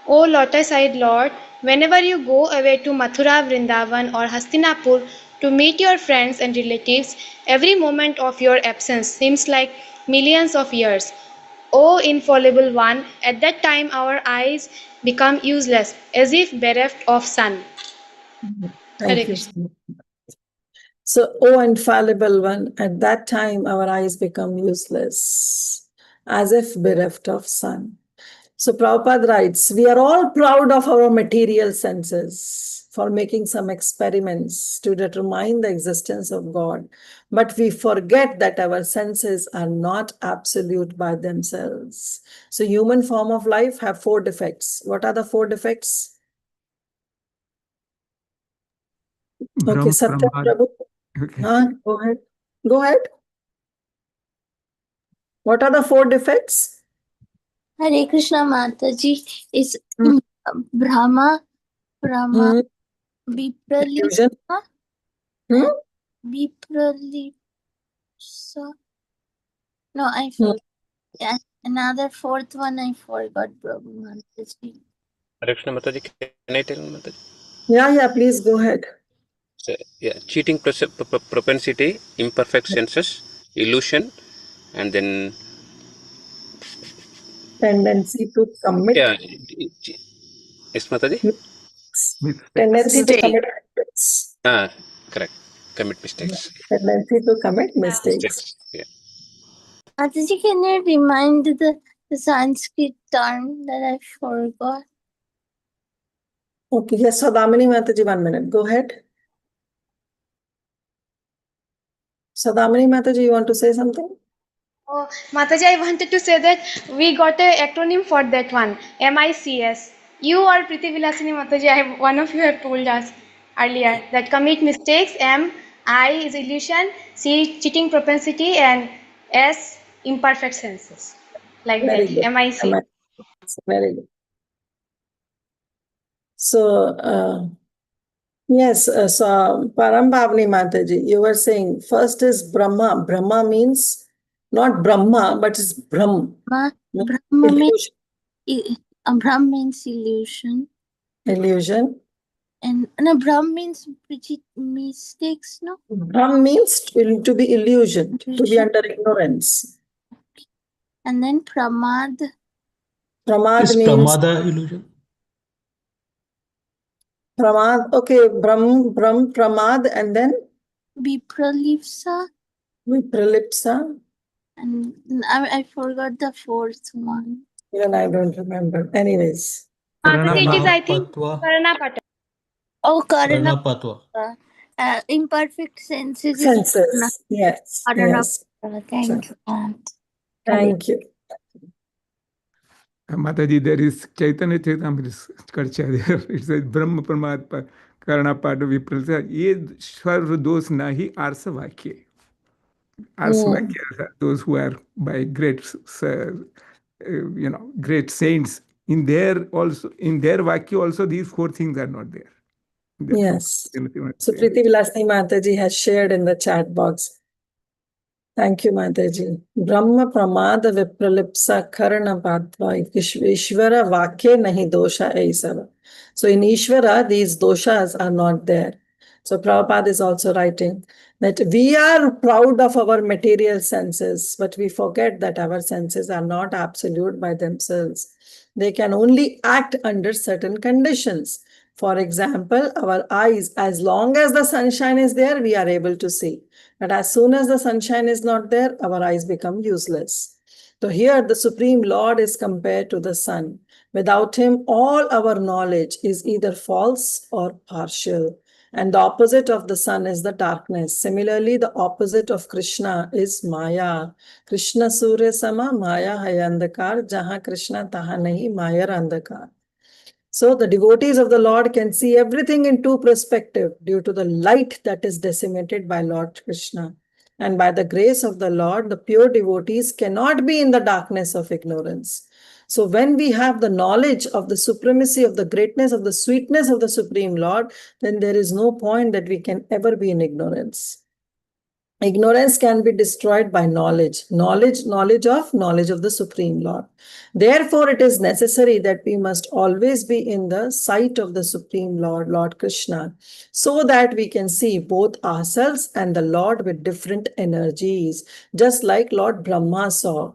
O lotus-eyed Lord, whenever you go away to Mathura, Vrindavan or Hastinapur to meet your friends and relatives, every moment of your absence seems like millions of years. O infallible one, at that time our eyes become useless, as if bereft of sun. Hare Thank you. Krishna. So, O infallible one, at that time our eyes become useless, as if bereft of sun. So Prabhupada writes, we are all proud of our material senses for making some experiments to determine the existence of God. But we forget that our senses are not absolute by themselves. So human form of life have 4 defects. What are the 4 defects? Okay, Satya Prabhu. Okay. Go ahead. Go ahead. What are the 4 defects? Hare Krishna Mataji is Brahma, Illusion. Vipralipsa. No, I forgot. Yeah, another 4th one I forgot, Prabhu Mataji. Hare Krishna Mataji, can I tell Mataji? Yeah, please go ahead. So, yeah, cheating propensity, imperfect senses, illusion, and then Tendency to commit. yeah, yes, Mataji. Tendency to commit mistakes. Correct. Commit mistakes. Tendency to commit mistakes. Yeah. Mataji, can you remind the Sanskrit term that I forgot? Okay, yes, Sadamini Mataji, 1 minute. Go ahead. Sadamini Mataji, you want to say something? Oh, Mataji, I wanted to say that we got an acronym for that one, MICS. You are Priti Vilasini Mataji, one of you have told us earlier that commit mistakes, M, I is illusion, C, cheating propensity, and S, imperfect senses. Like Very that, good. MIC. Very good. So, yes, so Parambhavani Mataji, you were saying first is Brahma. Brahma means not Brahma, but it's Brahm. Brahma means illusion. Illusion. And no, Brahm means mistakes, no? Brahm means to be illusion, to be under ignorance. And then Pramad. Pramad Is means Pramada illusion? Pramad. Okay, Brahm, Pramad, and then Vipralipsa. Vipralipsa. And I forgot the 4th one. Even I don't remember. Anyways. Mataji, it is, I think, Karanapata. Oh, Karanapatwa. Imperfect senses. Senses. Yes. Yes. Thank you. Thank you. Mataji, there is Chaitanya Charitamrita there. It says Brahma Paramatma Karana Pada Vipralsa. Ye Swarv Dos Nahi Arsa Vakya. Arsa Vakya, those who are by great, great saints. In their Vakya also, these 4 things are not there. Yes. So Priti Vilasini Mataji has shared in the chat box. Thank you, Mataji. Brahma Pramada Vipralipsa Karana Padva Ishvara Vakya Nahi Dosha Aisava. So in Ishvara, these doshas are not there. So Prabhupada is also writing that we are proud of our material senses, but we forget that our senses are not absolute by themselves. They can only act under certain conditions. For example, our eyes, as long as the sunshine is there, we are able to see. But as soon as the sunshine is not there, our eyes become useless. So here the Supreme Lord is compared to the sun. Without him, all our knowledge is either false or partial. And the opposite of the sun is the darkness. Similarly, the opposite of Krishna is Maya. Krishna Surya Sama, Maya hai andhakar, jahan Krishna taha nahi, Maya andhakar. So the devotees of the Lord can see everything in two perspective due to the light that is disseminated by Lord Krishna. And by the grace of the Lord, the pure devotees cannot be in the darkness of ignorance. So when we have the knowledge of the supremacy of the greatness of the sweetness of the Supreme Lord, then there is no point that we can ever be in ignorance. Ignorance can be destroyed by knowledge of the Supreme Lord. Therefore, it is necessary that we must always be in the sight of the Supreme Lord, Lord Krishna, so that we can see both ourselves and the Lord with different energies, just like Lord Brahma saw.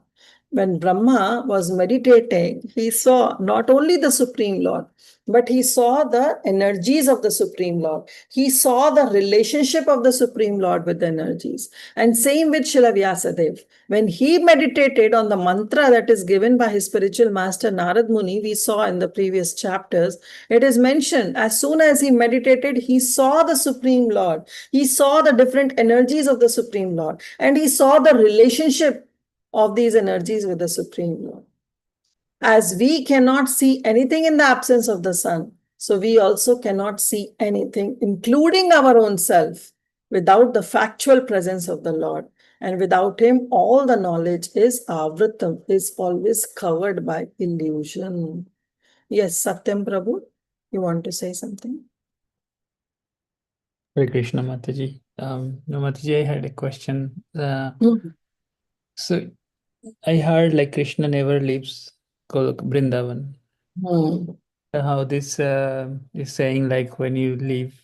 When Brahma was meditating, he saw not only the Supreme Lord, but he saw the energies of the Supreme Lord. He saw the relationship of the Supreme Lord with the energies. And same with Srila Vyasadeva. When he meditated on the mantra that is given by his spiritual master Narad Muni, we saw in the previous chapters, it is mentioned as soon as he meditated, he saw the Supreme Lord. He saw the different energies of the Supreme Lord. And he saw the relationship of these energies with the Supreme Lord. As we cannot see anything in the absence of the sun, so we also cannot see anything, including our own self, without the factual presence of the Lord. And without him, all the knowledge is avritam, is always covered by illusion. Yes, Satyam Prabhu, you want to say something? Hare Krishna Mataji. No, Mataji, I had a question. So I heard like Krishna never leaves Vrindavan. How this is saying like when you leave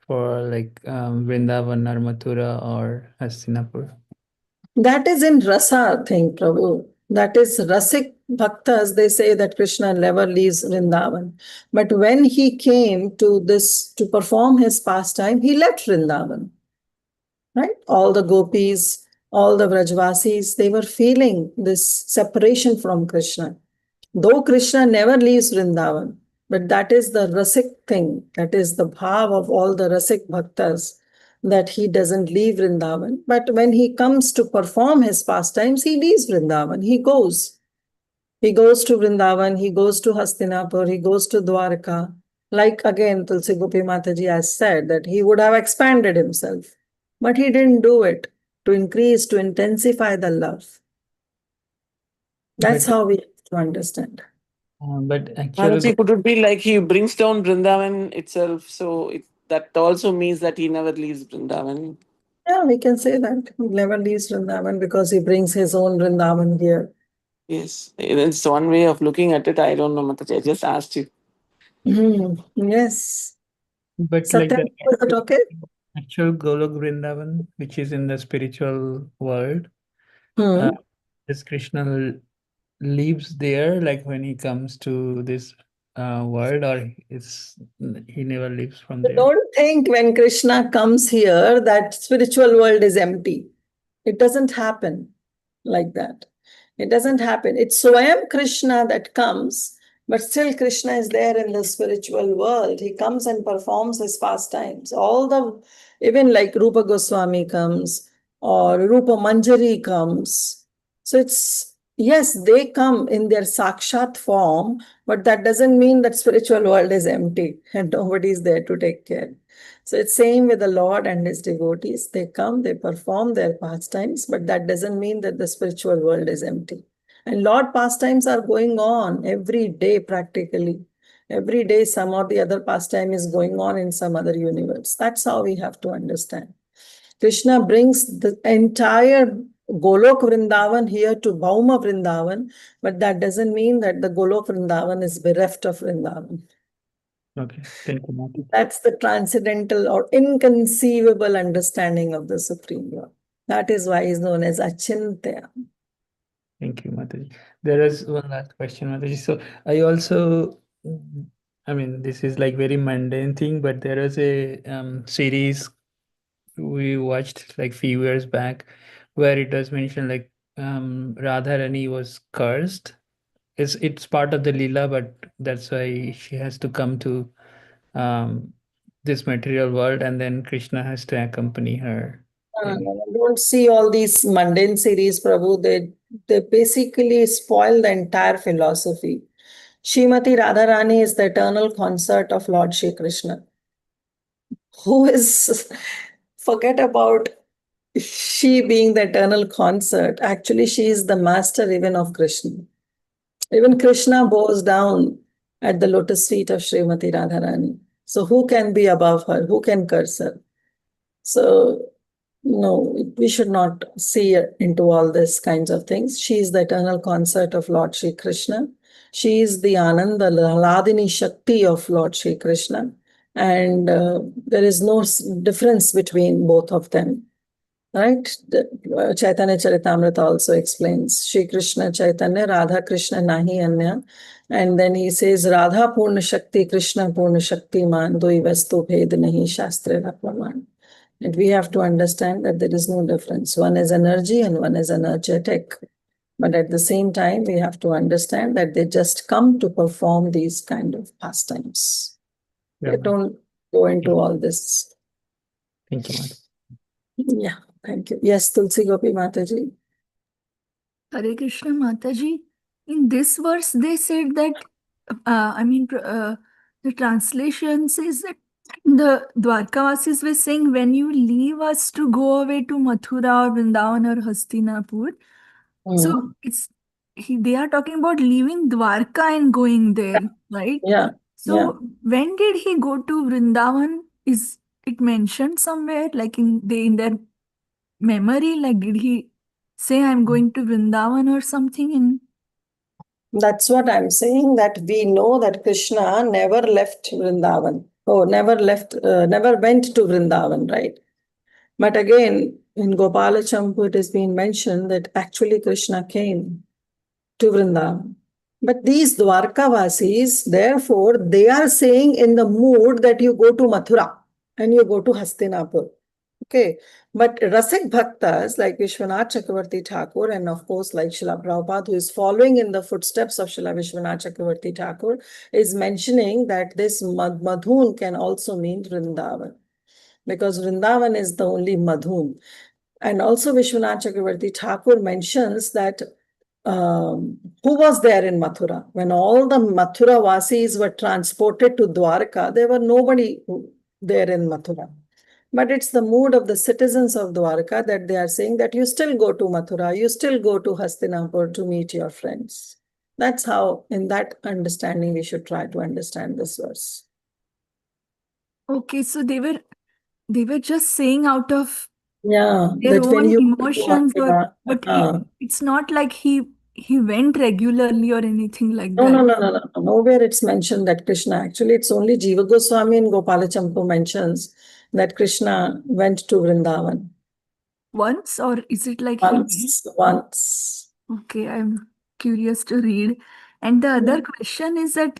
for like Vrindavan or Mathura or Hastinapur. That is in rasa thing, Prabhu. That is Rasik Bhaktas, they say that Krishna never leaves Vrindavan. But when he came to this to perform his pastime, he left Vrindavan. Right? All the gopis, all the Vrajvasis, they were feeling this separation from Krishna. Though Krishna never leaves Vrindavan, but that is the Rasik thing, that is the bhav of all the Rasik Bhaktas, that he doesn't leave Vrindavan. But when he comes to perform his pastimes, he leaves Vrindavan. He goes. He goes to Vrindavan, he goes to Hastinapur, he goes to Dwarka. Like again, Tulsi Gopi Mataji has said that he would have expanded himself. But he didn't do it to increase, to intensify the love. That's how we have to understand. But Bharati, could it be like he brings down Vrindavan itself? So that also means that he never leaves Vrindavan. Yeah, we can say that. He never leaves Vrindavan because he brings his own Vrindavan here. Yes, it's one way of looking at it. I don't know, Mataji. I just asked you. Yes. But Satyam, like is it okay? actual Golok Vrindavan, which is in the spiritual world, this Krishna lives there, like when he comes to this world, or he never leaves from there? Don't think when Krishna comes here that spiritual world is empty. It doesn't happen like that. It doesn't happen. It's Swayam Krishna that comes, but still Krishna is there in the spiritual world. He comes and performs his pastimes. Even like Rupa Goswami comes or Rupa Manjari comes. So yes, they come in their sakshat form, but that doesn't mean that spiritual world is empty and nobody is there to take care. So it's same with the Lord and his devotees. They come, they perform their pastimes, but that doesn't mean that the spiritual world is empty. And Lord pastimes are going on every day practically. Every day some or the other pastime is going on in some other universe. That's how we have to understand. Krishna brings the entire Golok Vrindavan here to Bhauma Vrindavan, but that doesn't mean that the Golok Vrindavan is bereft of Vrindavan. Okay, thank you, Mataji. That's the transcendental or inconceivable understanding of the Supreme Lord. That is why he's known as Achintya. Thank you, Mataji. There is one last question, Mataji. So I also, I mean, this is like very mundane thing, but there is a series we watched like few years back where it does mention like Radharani was cursed. It's part of the Leela, but that's why she has to come to this material world, and then Krishna has to accompany her. Don't see all these mundane series, Prabhu. They basically spoil the entire philosophy. Srimati Radharani is the eternal consort of Lord Shri Krishna. Who is, forget about she being the eternal consort. Actually, she is the master even of Krishna. Even Krishna bows down at the lotus feet of Srimati Radharani. So who can be above her? Who can curse her? So no, we should not see into all these kinds of things. She is the eternal consort of Lord Shri Krishna. She is the Ananda, the Hladini Shakti of Lord Shri Krishna. And there is no difference between both of them. Right? Chaitanya Charitamrita also explains Shri Krishna Chaitanya, Radha Krishna Nahi Anya. And then he says, Radha Purna Shakti, Krishna Purna Shakti Man, Doi Vastu Bhed Nahi Shastre Praman. And we have to understand that there is no difference. One is energy and one is energetic. But at the same time, we have to understand that they just come to perform these kind of pastimes. Yeah, They don't go into all this. thank you, Mataji. Yeah, thank you. Yes, Tulsi Gopi Mataji. Hare Krishna Mataji. In this verse, they said that, the translation says that the Dwarkavasis were saying, when you leave us to go away to Mathura or Vrindavan or Hastinapur, so they are talking about leaving Dwarka and going there, right? Yeah. So when did he go to Vrindavan? Is it mentioned somewhere, like in their memory? Like, did he say, I'm going to Vrindavan or something? That's what I'm saying, that we know that Krishna never left Vrindavan. Never went to Vrindavan, right? But again, in Gopala Champu, it has been mentioned that actually Krishna came to Vrindavan. But these Dwarkavasis, therefore, they are saying in the mood that you go to Mathura and you go to Hastinapur. Okay, but Rasik Bhaktas like Vishwanath Chakravarti Thakur and of course like Srila Prabhupada, who is following in the footsteps of Srila Vishwanath Chakravarti Thakur, is mentioning that this Madhun can also mean Vrindavan, because Vrindavan is the only Madhun. And also Vishwanath Chakravarti Thakur mentions that who was there in Mathura? When all the Mathura Vasis were transported to Dwarka, there were nobody there in Mathura. But it's the mood of the citizens of Dwarka that they are saying that you still go to Mathura, you still go to Hastinapur to meet your friends. That's how, in that understanding, we should try to understand this verse. Okay, so they were just saying out of their own emotions, but it's not like he went regularly or anything like that. No. Nowhere it's mentioned that Krishna. Actually, it's only Jiva Goswami in Gopala Champu mentions that Krishna went to Vrindavan. Once, or is it like once? Okay, I'm curious to read. And the other question is that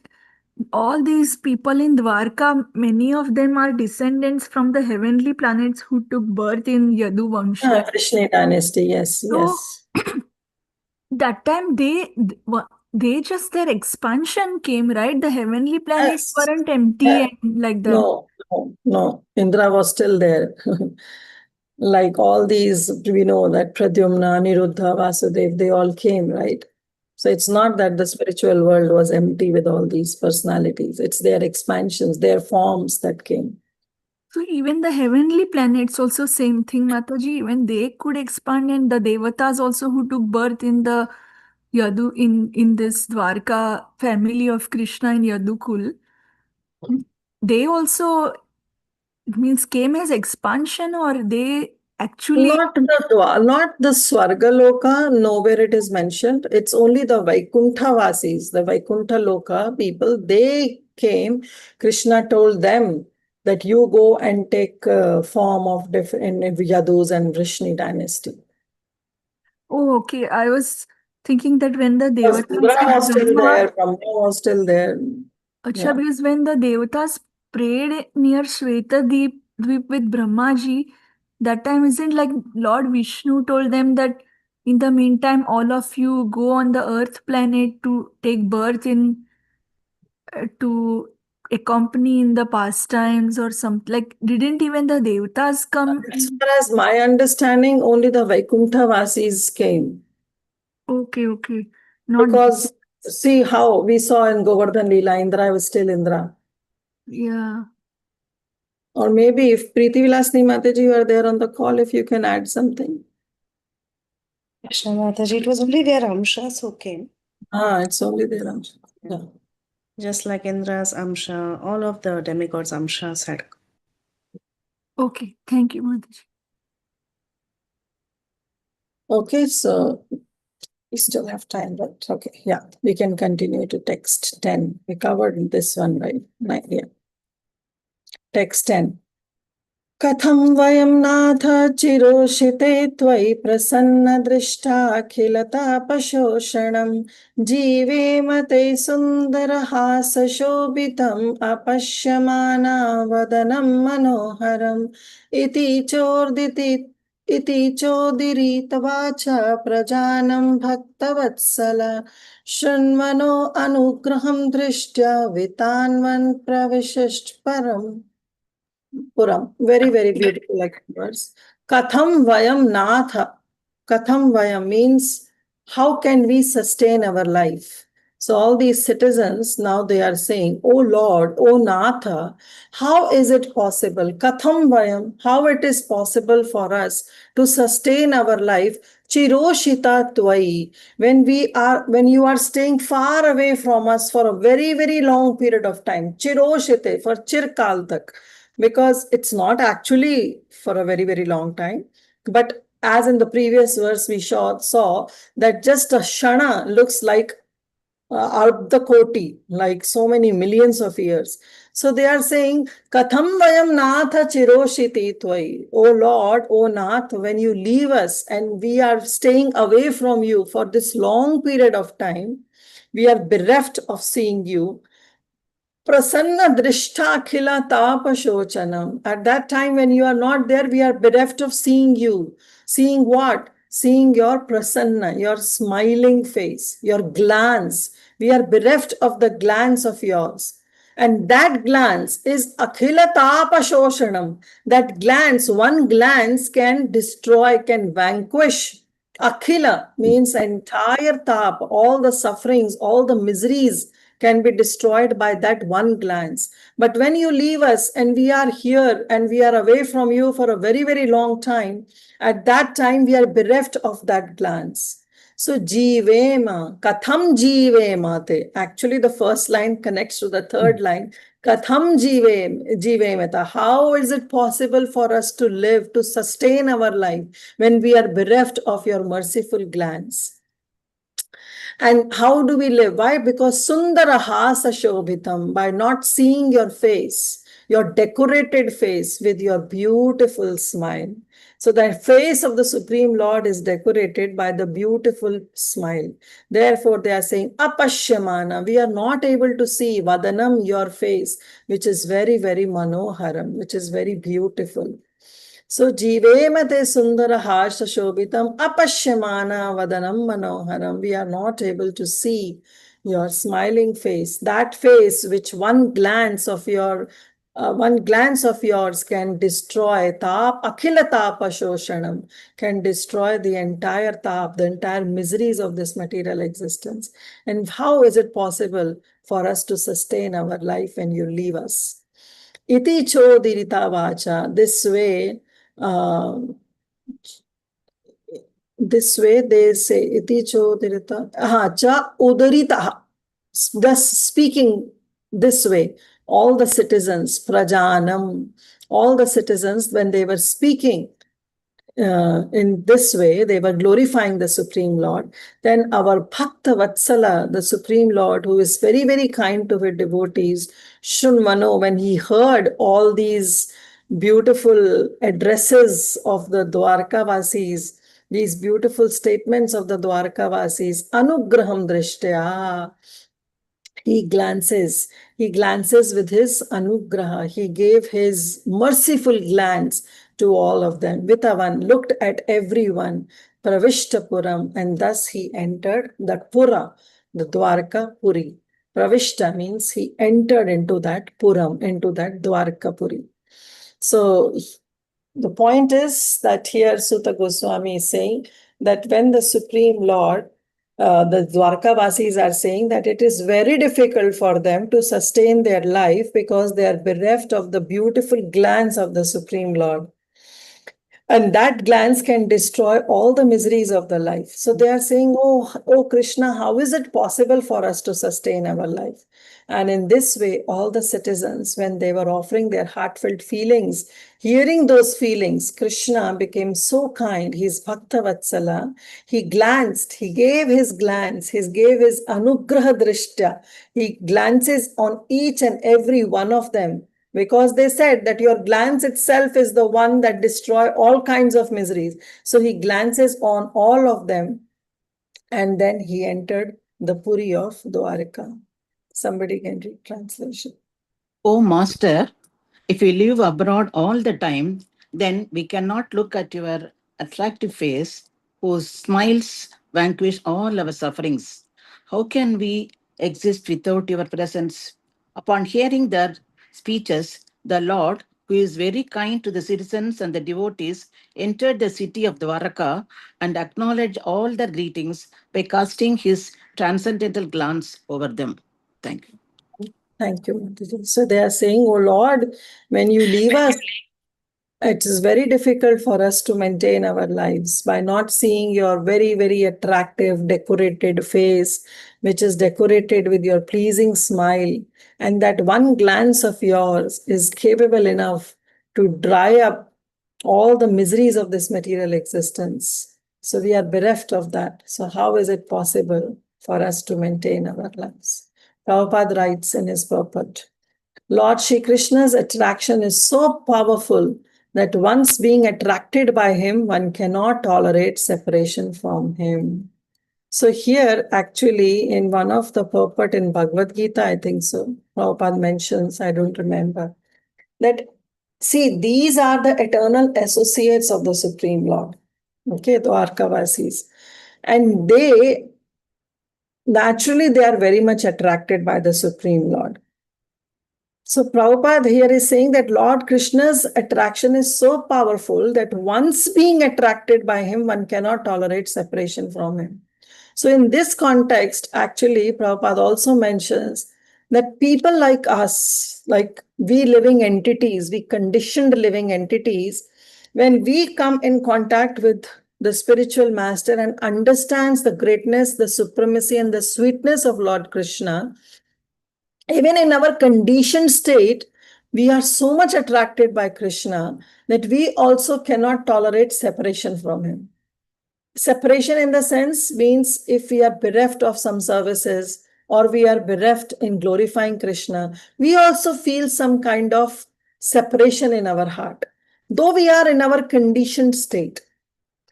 all these people in Dwarka, many of them are descendants from the heavenly planets who took birth in Yadu Vamsha. Krishna dynasty, yes. That time they just, their expansion came, right? The heavenly planets weren't empty and like that. No. Indra was still there. Like all these, we know that Pradyumna, Niruddha, Vasudev, they all came, right? So it's not that the spiritual world was empty with all these personalities. It's their expansions, their forms that came. So even the heavenly planets also same thing, Mataji. Even they could expand, and the devatas also who took birth in the Yadu, in this Dwarka family of Krishna in Yadukul, they also, it means, came as expansion, or they actually not the Swargaloka, nowhere it is mentioned. It's only the Vaikuntha Vasis, the Vaikuntha Loka people. They came. Krishna told them that you go and take form of different Yadus and Vrishni dynasty. Oh, okay. I was thinking that when the Because Devatas Indra was still Brahma, there, Brahma was still there. Acha, Yeah. because when the Devatas prayed near Dweep with Brahmaji, that time isn't like Lord Vishnu told them that in the meantime all of you go on the earth planet to take birth in to accompany in the pastimes or something, like didn't even the Devatas come? As far as my understanding, only the Vaikuntha Vasis came. Okay. Not Because see how we saw in Govardhan Leela, Indra was still Indra. yeah. Or maybe if Preeti Vilasni Mataji, you are there on the call, if you can add something. Krishna Mataji, it was only their Amshas who came. It's only there. Yeah. Just like Indra's Amsha, all of the demigods' Amshas had. Okay, thank you, Mataji. Okay, so we still have time, but okay, yeah, we can continue to text 10. We covered this one, right? Yeah. Text 10. कथं वयं नाथ चिरोषिते त्वयि प्रसन्नदृष्टाखिलतापशोषणं जीवेम ते सुन्दरहासशोभितम् अपश्यमाना वदनं मनोहरम् इति चोदिरितवाच प्रजानं भक्तवत्सल शृण्वनो अनुग्रहं दृष्ट्या वितान्वन् प्रविशश्च परम् Puram. Very, very beautiful like words. Katham Vayam Natha. Katham Vayam means how can we sustain our life? So all these citizens now they are saying, Oh Lord, Oh Natha, how is it possible? Katham Vayam, how it is possible for us to sustain our life? Chiroshita Tvai, when you are staying far away from us for a very, very long period of time. Chiroshite, for chirkal tak. Because it's not actually for a very, very long time. But as in the previous verse, we saw that just a shana looks like out the koti, like so many millions of years. So they are saying, Katham vayam natha chiroshiti tvai. Oh Lord, oh Nath, when you leave us and we are staying away from you for this long period of time, we are bereft of seeing you. Prasanna drishtakhila tapashochanam. At that time when you are not there, we are bereft of seeing you. Seeing what? Seeing your prasanna, your smiling face, your glance. We are bereft of the glance of yours. And that glance is akhila tapashoshanam. That glance, one glance can destroy, can vanquish. Akhila means entire tap, all the sufferings, all the miseries can be destroyed by that one glance. But when you leave us and we are here and we are away from you for a very, very long time, at that time we are bereft of that glance. So jivema, katham jivema te. Actually, the first line connects to the third line. Katham jivemata. How is it possible for us to live, to sustain our life when we are bereft of your merciful glance? And how do we live? Why? Because Sundara Hasa Shobhitam, by not seeing your face, your decorated face with your beautiful smile. So the face of the Supreme Lord is decorated by the beautiful smile. Therefore, they are saying, Apashyamana, we are not able to see Vadanam, your face, which is very, very manoharam, which is very beautiful. So Jivemate Sundara Harsha Shobhitam Apashyamana Vadanam Manoharam. We are not able to see your smiling face, that face which one glance of yours can destroy tap, akhila tapa shoshanam, can destroy the entire tap, the entire miseries of this material existence. And how is it possible for us to sustain our life when you leave us? Iti chodirita vacha, this way they say iti chodirita cha udarita, thus speaking this way, all the citizens prajanam, all the citizens when they were speaking in this way, they were glorifying the Supreme Lord, then our Bhakta Vatsala, the Supreme Lord, who is very, very kind to his devotees, Shunmano, when he heard all these beautiful addresses of the Dwarkavasis, these beautiful statements of the Dwarkavasis, Anugraham Drishtya, he glances with his anugraha. He gave his merciful glance to all of them. Vitavan looked at everyone, Pravishtapuram, and thus he entered the Pura, the Dwarka Puri. Pravishta means he entered into that Puram, into that Dwarka Puri. So the point is that here Sutta Goswami is saying that when the Supreme Lord, the Dwarkavasis are saying that it is very difficult for them to sustain their life because they are bereft of the beautiful glance of the Supreme Lord. And that glance can destroy all the miseries of the life. So they are saying, oh Krishna, how is it possible for us to sustain our life? And in this way, all the citizens, when they were offering their heartfelt feelings, hearing those feelings, Krishna became so kind. He's Bhakta Vatsala. He glanced, he gave his glance, he gave his Anugraha Drishtya. He glances on each and every one of them, because they said that your glance itself is the one that destroys all kinds of miseries. So he glances on all of them, and then he entered the Puri of Dwarka. Somebody can read translation. O Master, if we live abroad all the time, then we cannot look at your attractive face, whose smiles vanquish all our sufferings. How can we exist without your presence? Upon hearing their speeches, the Lord, who is very kind to the citizens and the devotees, entered the city of Dwaraka and acknowledged all their greetings by casting his transcendental glance over them. Thank you. Thank you, Mataji. So they are saying, oh Lord, when you leave us, it is very difficult for us to maintain our lives by not seeing your very, very attractive, decorated face, which is decorated with your pleasing smile. And that one glance of yours is capable enough to dry up all the miseries of this material existence. So we are bereft of that. So how is it possible for us to maintain our lives? Prabhupada writes in his purport, Lord Shri Krishna's attraction is so powerful that once being attracted by him, one cannot tolerate separation from him. So here, actually, in one of the purport in Bhagavad Gita, I think so, Prabhupada mentions, I don't remember, that, see, these are the eternal associates of the Supreme Lord, okay, the Dwarkavasis. And naturally, they are very much attracted by the Supreme Lord. So Prabhupada here is saying that Lord Krishna's attraction is so powerful that once being attracted by him, one cannot tolerate separation from him. So in this context, actually, Prabhupada also mentions that people like us, like we living entities, we conditioned living entities, when we come in contact with the spiritual master and understands the greatness, the supremacy, and the sweetness of Lord Krishna, even in our conditioned state, we are so much attracted by Krishna that we also cannot tolerate separation from him. Separation in the sense means if we are bereft of some services or we are bereft in glorifying Krishna, we also feel some kind of separation in our heart. Though we are in our conditioned state,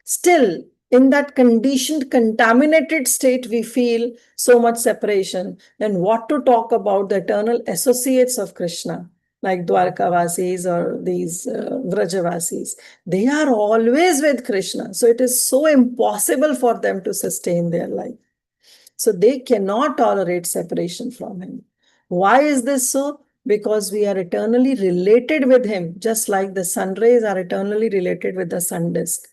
still in that conditioned, contaminated state, we feel so much separation. Then what to talk about the eternal associates of Krishna, like Dwarkavasis or these Vrajavasis? They are always with Krishna. So it is so impossible for them to sustain their life. So they cannot tolerate separation from him. Why is this so? Because we are eternally related with him, just like the sun rays are eternally related with the sun disk.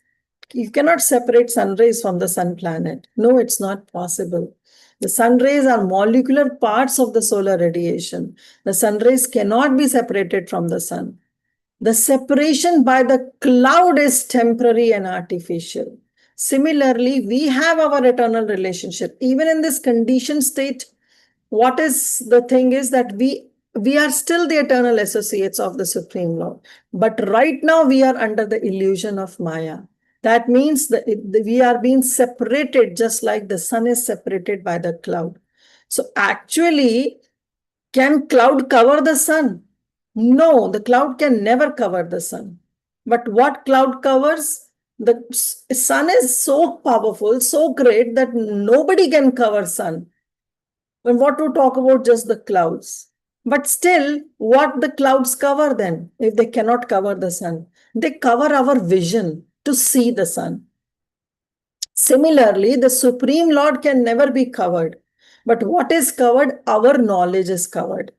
You cannot separate sun rays from the sun planet. No, it's not possible. The sun rays are molecular parts of the solar radiation. The sun rays cannot be separated from the sun. The separation by the cloud is temporary and artificial. Similarly, we have our eternal relationship. Even in this conditioned state, what is the thing is that we are still the eternal associates of the Supreme Lord. But right now we are under the illusion of Maya. That means that we are being separated just like the sun is separated by the cloud. So actually, can cloud cover the sun? No, the cloud can never cover the sun. But what cloud covers? The sun is so powerful, so great that nobody can cover sun. And what to talk about just the clouds? But still, what the clouds cover then, if they cannot cover the sun? They cover our vision to see the sun. Similarly, the Supreme Lord can never be covered. But what is covered? Our knowledge is covered.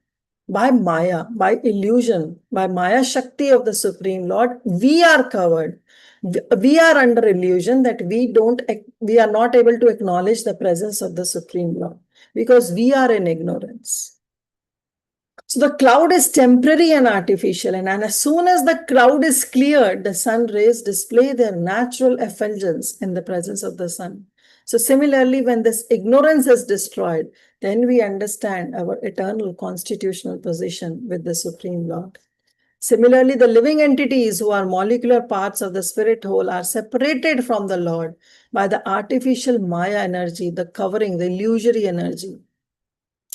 By Maya, by illusion, by Maya Shakti of the Supreme Lord, we are covered. We are under illusion that we are not able to acknowledge the presence of the Supreme Lord because we are in ignorance. So the cloud is temporary and artificial, and as soon as the cloud is cleared, the sun rays display their natural effulgence in the presence of the sun. So similarly, when this ignorance is destroyed, then we understand our eternal constitutional position with the Supreme Lord. Similarly, the living entities who are molecular parts of the spirit whole are separated from the Lord by the artificial Maya energy, the covering, the illusory energy.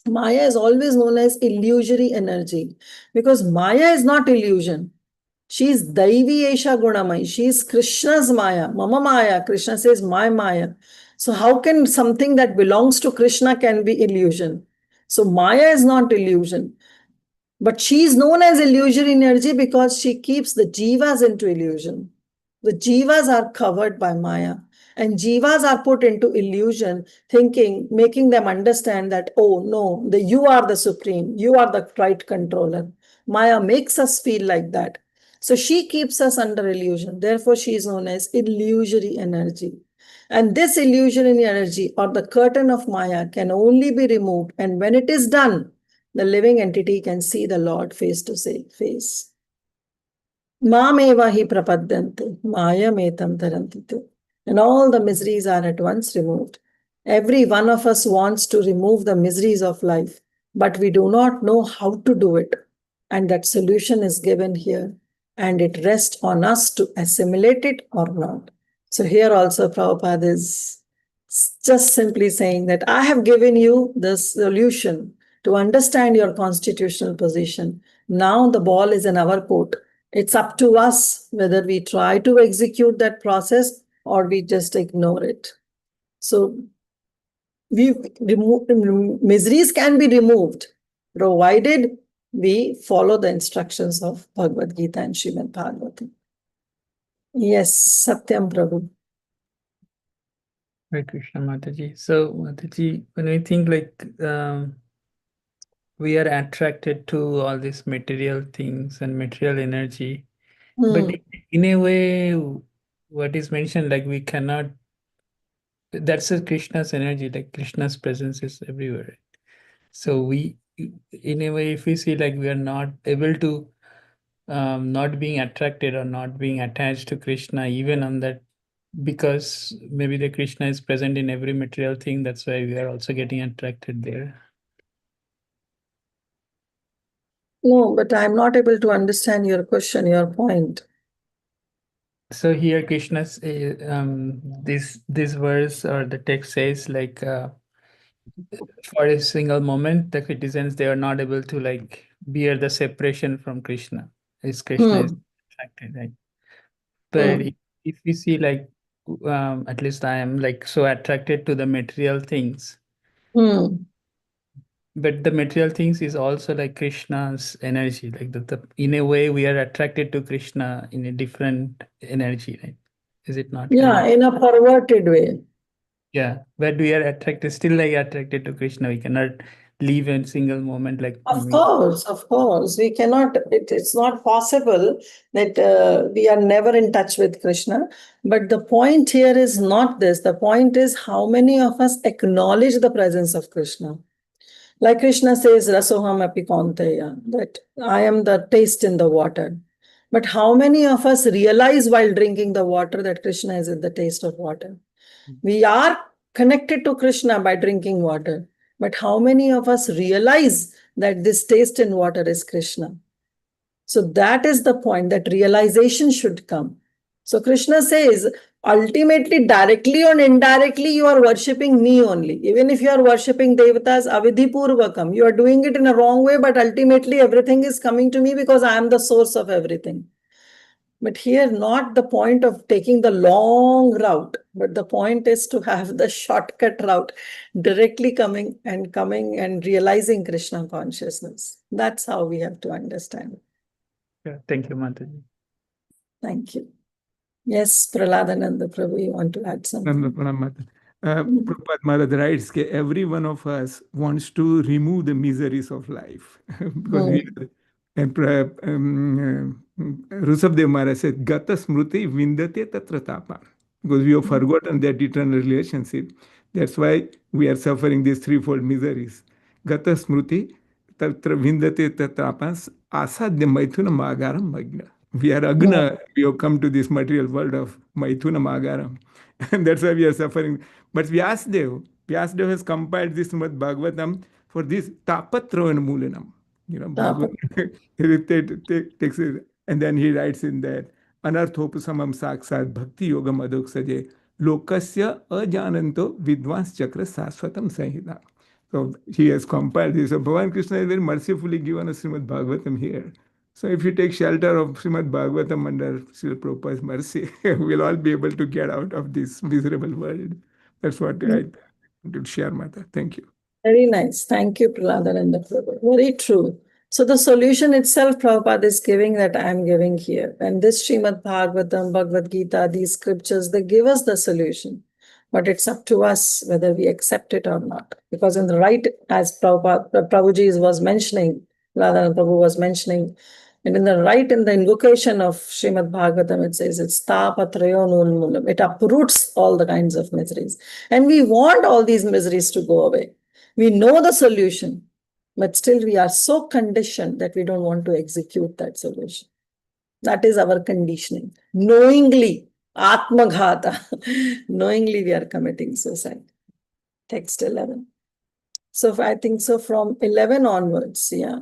Maya is always known as illusory energy because Maya is not illusion. She is Daivi Esha Gunamai. She is Krishna's Maya. Mama Maya. Krishna says, my Maya. So how can something that belongs to Krishna can be illusion? So Maya is not illusion. But she is known as illusory energy because she keeps the jivas into illusion. The jivas are covered by Maya. And jivas are put into illusion, thinking, making them understand that, oh no, you are the supreme, you are the right controller. Maya makes us feel like that. So she keeps us under illusion. Therefore, she is known as illusory energy. And this illusory energy or the curtain of Maya can only be removed. And when it is done, the living entity can see the Lord face to face. Mameva hi prapadyante, mayametam tarantite. And all the miseries are at once removed. Every one of us wants to remove the miseries of life, but we do not know how to do it. And that solution is given here. And it rests on us to assimilate it or not. So here also Prabhupada is just simply saying that I have given you the solution to understand your constitutional position. Now the ball is in our court. It's up to us whether we try to execute that process or we just ignore it. So miseries can be removed provided we follow the instructions of Bhagavad Gita and Srimad Bhagavatam. Yes, Satyam Prabhu. Hare Krishna, Mataji. So, Mataji, when we think like we are attracted to all these material things and material energy, but in a way, what is mentioned, like we cannot, that's a Krishna's energy, like Krishna's presence is everywhere. So we, in a way, if we see like we are not able to, not being attracted or not being attached to Krishna, even on that, because maybe the Krishna is present in every material thing, that's why we are also getting attracted there. No, but I'm not able to understand your question, your point. So here Krishna's this verse or the text says like for a single moment the citizens, they are not able to like bear the separation from Krishna. Is Krishna is attracted, right? But if we see like at least I am like so attracted to the material things. But the material things is also like Krishna's energy, like the in a way we are attracted to Krishna in a different energy, right? Is it not? Yeah, in a perverted way. Yeah, but we are attracted, still like attracted to Krishna. We cannot leave in single moment like. Of course. We cannot, it's not possible that we are never in touch with Krishna. But the point here is not this. The point is how many of us acknowledge the presence of Krishna. Like Krishna says, Rasoham api kaunteya, that I am the taste in the water. But how many of us realize while drinking the water that Krishna is in the taste of water? We are connected to Krishna by drinking water. But how many of us realize that this taste in water is Krishna? So that is the point, that realization should come. So Krishna says, ultimately, directly or indirectly, you are worshipping me only. Even if you are worshipping devatas avidhi purvakam, you are doing it in a wrong way, but ultimately everything is coming to me because I am the source of everything. But here, not the point of taking the long route, but the point is to have the shortcut route, directly coming and realizing Krishna consciousness. That's how we have to understand it. Yeah, thank you, Mataji. Thank you. Yes, Praladananda Prabhu, you want to add something? Prabhupada Maharaj writes that every one of us wants to remove the miseries of life because we Rushabdev Maharaj said, Gata Smriti Vindate Tatra Tapa. Because we have forgotten that eternal relationship. That's why we are suffering these threefold miseries. Gata Smriti Tatra Vindate Tatrapas Asadya Maithuna Magaram Magna. We are Agna. We have come to this material world of Maithuna Magaram. And that's why we are suffering. But Vyasadev has compiled this Srimad Bhagavatam for this Tapatra and Mulanam. Bhagavad he takes it, and then he writes in that Anarthopasamam Saksat Bhakti Yogam Adoksaje Lokasya Ajananto Vidvans Chakra Saswatam Sahita. So he has compiled this. So Bhagavan Krishna has very mercifully given us Srimad Bhagavatam here. So if you take shelter of Srimad Bhagavatam under Srila Prabhupada's mercy, we'll all be able to get out of this miserable world. That's what I wanted to share, Mata. Thank you. Very nice. Thank you, Praladananda Prabhu. Very true. So the solution itself, Prabhupada is giving that I am giving here. And this Srimad Bhagavatam, Bhagavad Gita, these scriptures, they give us the solution. But it's up to us whether we accept it or not. Because in the right, as Prabhuji was mentioning, Praladananda Prabhu was mentioning, and in the right, in the invocation of Srimad Bhagavatam, it says it's tapatrayo nulmulam. It uproots all the kinds of miseries. And we want all these miseries to go away. We know the solution, but still we are so conditioned that we don't want to execute that solution. That is our conditioning. Knowingly, atmaghata, knowingly we are committing suicide. Text 11. So I think so from 11 onwards, yeah.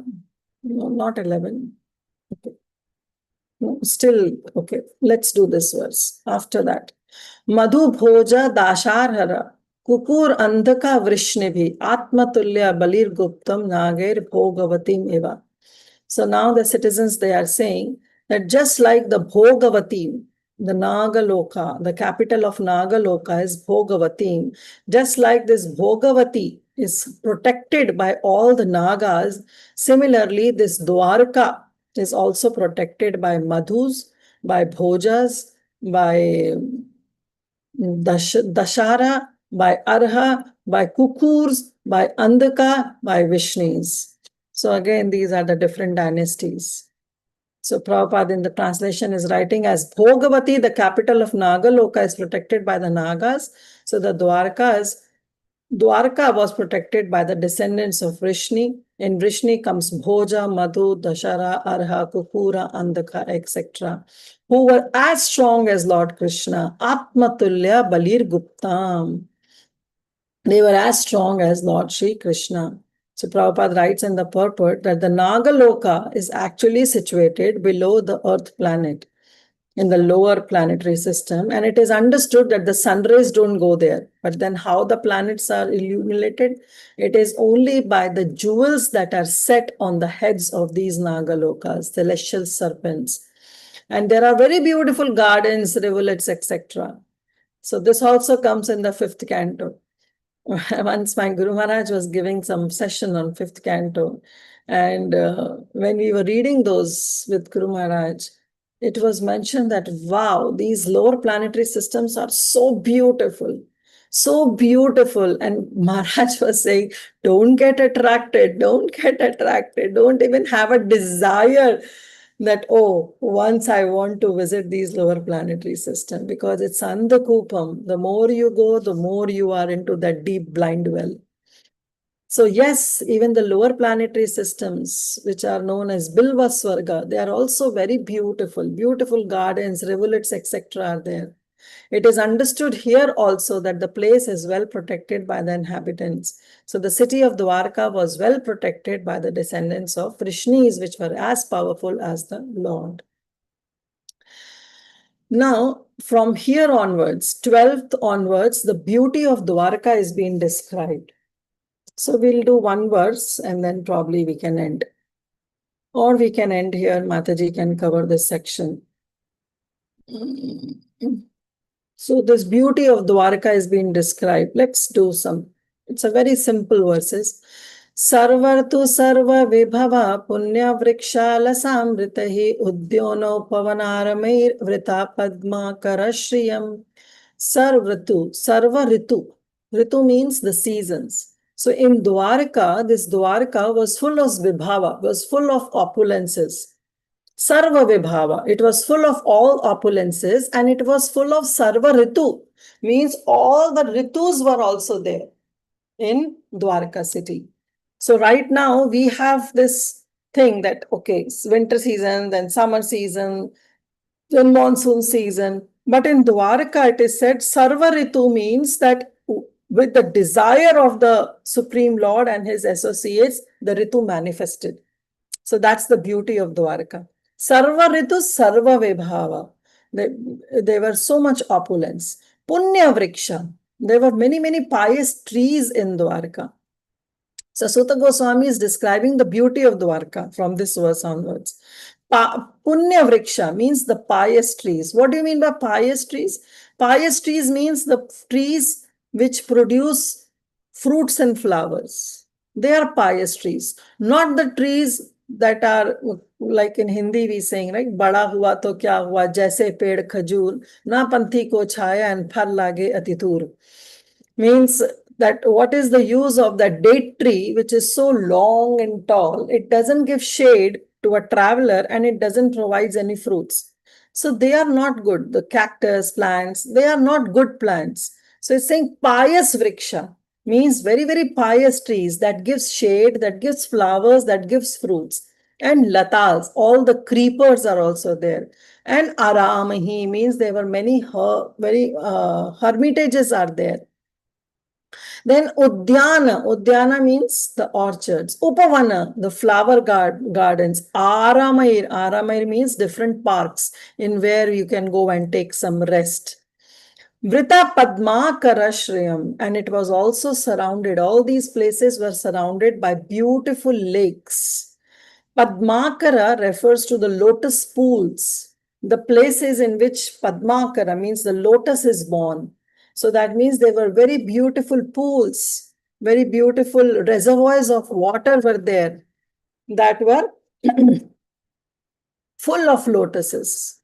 No, not 11. Okay. No, still, okay, let's do this verse. After that. Madhu bhoja dasharhara. Kukur andhaka vrishnibi atmatulya balir guptam nager bhogavatim eva. So now the citizens, they are saying that just like the Bhogavatim, the Nagaloka, the capital of Nagaloka is Bhogavatim, just like this Bhogavati is protected by all the Nagas, similarly this Dwarka is also protected by Madhus, by Bhojas, by Dashara, by Arha, by Kukurs, by Andhaka, by Vishnis. So again, these are the different dynasties. So Prabhupada in the translation is writing as Bhogavati, the capital of Nagaloka, is protected by the Nagas. So the Dwarka was protected by the descendants of Vrishni. In Vrishni comes Bhoja, Madhu, Dashara, Arha, Kukura, Andhaka, etc., who were as strong as Lord Krishna. Atmatulya Balir Guptam. They were as strong as Lord Sri Krishna. So Prabhupada writes in the purport that the Nagaloka is actually situated below the Earth planet, in the lower planetary system, and it is understood that the sun rays don't go there. But then how the planets are illuminated? It is only by the jewels that are set on the heads of these Nagalokas, celestial serpents. And there are very beautiful gardens, rivulets, etc. So this also comes in the 5th canto. Once my Guru Maharaj was giving some session on 5th canto, and when we were reading those with Guru Maharaj, it was mentioned that, wow, these lower planetary systems are so beautiful, so beautiful. And Maharaj was saying, don't get attracted, don't even have a desire that, oh, once I want to visit these lower planetary systems, because it's andhakupam. The more you go, the more you are into that deep blind well. So yes, even the lower planetary systems, which are known as Bilva Swarga, they are also very beautiful. Beautiful gardens, rivulets, etc. are there. It is understood here also that the place is well protected by the inhabitants. So the city of Dwarka was well protected by the descendants of Vrishnis, which were as powerful as the Lord. Now, from here onwards, 12th onwards, the beauty of Dwarka is being described. So we'll do one verse and then probably we can end. Or we can end here. Mataji can cover this section. So this beauty of Dwarka is being described. Let's do some. It's a very simple verses. Sarvartu sarva vibhava punya vrikshala samritahi udyono pavanaramayir vrita padma karashriyam. Sarvratu, sarva ritu. Ritu means the seasons. So in Dwarka, this Dwarka was full of vibhava, was full of opulences. Sarva Vibhava. It was full of all opulences and it was full of Sarva Ritu. Means all the Ritus were also there in Dwarka city. So right now we have this thing that, okay, it's winter season, then summer season, then monsoon season. But in Dwarka it is said Sarva Ritu means that with the desire of the Supreme Lord and his associates, the Ritu manifested. So that's the beauty of Dwarka. Sarva Ritu Sarva Vibhava. There were so much opulence. Punya Vriksha. There were many, many pious trees in Dwarka. So Sutta Goswami is describing the beauty of Dwarka from this verse onwards. Punya Vriksha means the pious trees. What do you mean by pious trees? Pious trees means the trees which produce fruits and flowers. They are pious trees, not the trees that are like in Hindi we saying, right? Bada hua to kya hua, jaise ped khajur, na panthi ko chhaya and phal lage atitur. Means that what is the use of that date tree which is so long and tall? It doesn't give shade to a traveler and it doesn't provide any fruits. So they are not good. The cactus plants, they are not good plants. So it's saying pious vriksha means very, very pious trees that gives shade, that gives flowers, that gives fruits. And latas, all the creepers are also there. And aramahi means there were many hermitages are there. Then Udyana means the orchards. Upavana, the flower gardens. Aramair means different parks in where you can go and take some rest. Vrita Padma Karashriyam, and it was also surrounded, all these places were surrounded by beautiful lakes. Padmakara refers to the lotus pools, the places in which Padmakara means the lotus is born. So that means there were very beautiful pools, very beautiful reservoirs of water were there that were full of lotuses.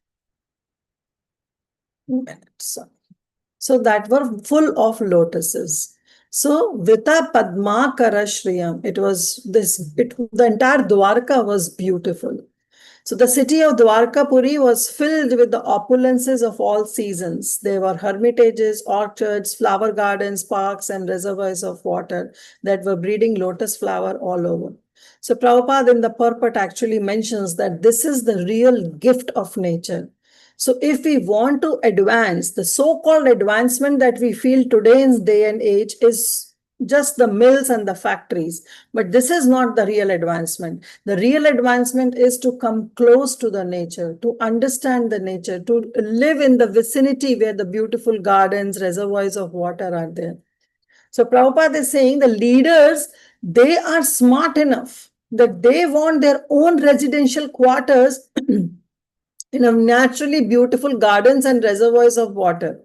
So that were full of lotuses. So Vita Padma Karashriyam, it was the entire Dwarka was beautiful. So the city of Dwarkapuri was filled with the opulences of all seasons. There were hermitages, orchards, flower gardens, parks, and reservoirs of water that were breeding lotus flower all over. So Prabhupada in the purport actually mentions that this is the real gift of nature. So if we want to advance, the so-called advancement that we feel today in day and age is just the mills and the factories. But this is not the real advancement. The real advancement is to come close to the nature, to understand the nature, to live in the vicinity where the beautiful gardens, reservoirs of water are there. So Prabhupada is saying the leaders, they are smart enough that they want their own residential quarters in a naturally beautiful gardens and reservoirs of water.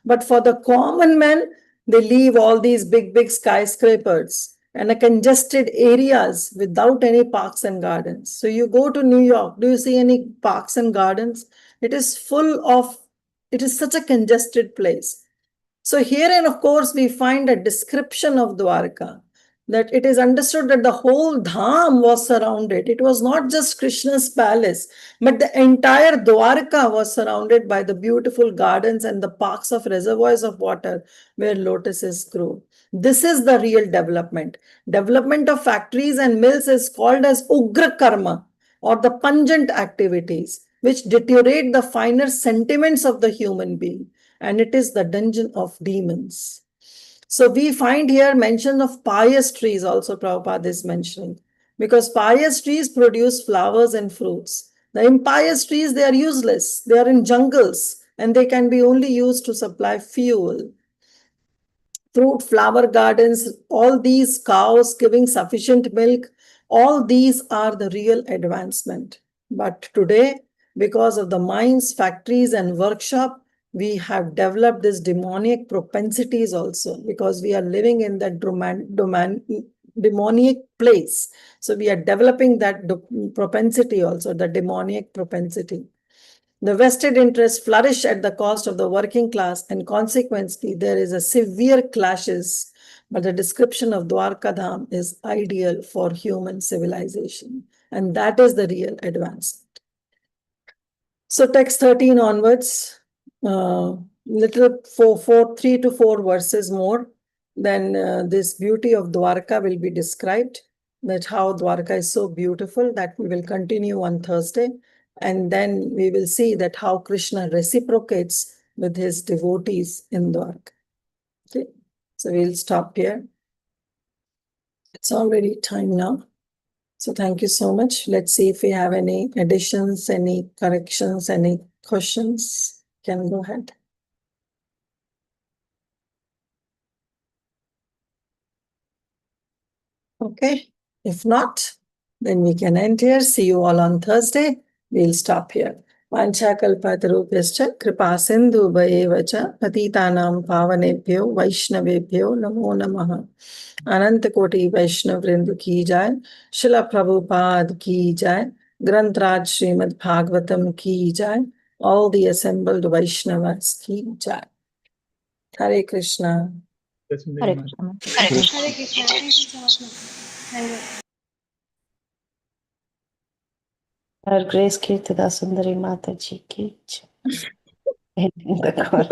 But for the common man, they leave all these big, big skyscrapers and a congested areas without any parks and gardens. So you go to New York, do you see any parks and gardens? It is such a congested place. So herein, of course, we find a description of Dwarka, that it is understood that the whole dham was surrounded. It was not just Krishna's palace, but the entire Dwarka was surrounded by the beautiful gardens and the parks of reservoirs of water where lotuses grow. This is the real development. Development of factories and mills is called as Ugra Karma, or the pungent activities, which deteriorate the finer sentiments of the human being. And it is the dungeon of demons. So we find here mention of pious trees also Prabhupada is mentioning, because pious trees produce flowers and fruits. The impious trees, they are useless. They are in jungles. and they can be only used to supply fuel. Fruit, flower gardens, all these cows giving sufficient milk, all these are the real advancement. But today, because of the mines, factories, and workshop, we have developed this demonic propensities also, because we are living in that demonic place. So we are developing that propensity also, the demonic propensity. The vested interests flourish at the cost of the working class, and consequently, there is a severe clashes. But the description of Dwarkadham is ideal for human civilization, and that is the real advance. So, text 13 onwards, little 3 to 4 verses more. Then this beauty of Dwarka will be described. That how Dwarka is so beautiful, that we will continue on Thursday. And then we will see that how Krishna reciprocates with his devotees in Dwarka. Okay, so we'll stop here. It's already time now. So thank you so much. Let's see if we have any additions, any corrections, any questions. Can go ahead. Okay, if not, then we can end here. See you all on Thursday. We'll stop here. Vanchakalpatarupyascha kripa sindhu bhayevacha patitanam pavanebhyo vaishnavebhyo namo namaha. अनंत कोटि वैष्णव वृंद की जाय, शिला प्रभुपाद की जाय, ग्रंथराज श्रीमद् भागवतम की जाय, all the assembled Vaishnavas की जाय. Hare Krishna. Hare Krishna. Hare Krishna. Thank you so much. Thank you. Our Grace Kirtida Sundari Mata Ji ki jai. Ending the call.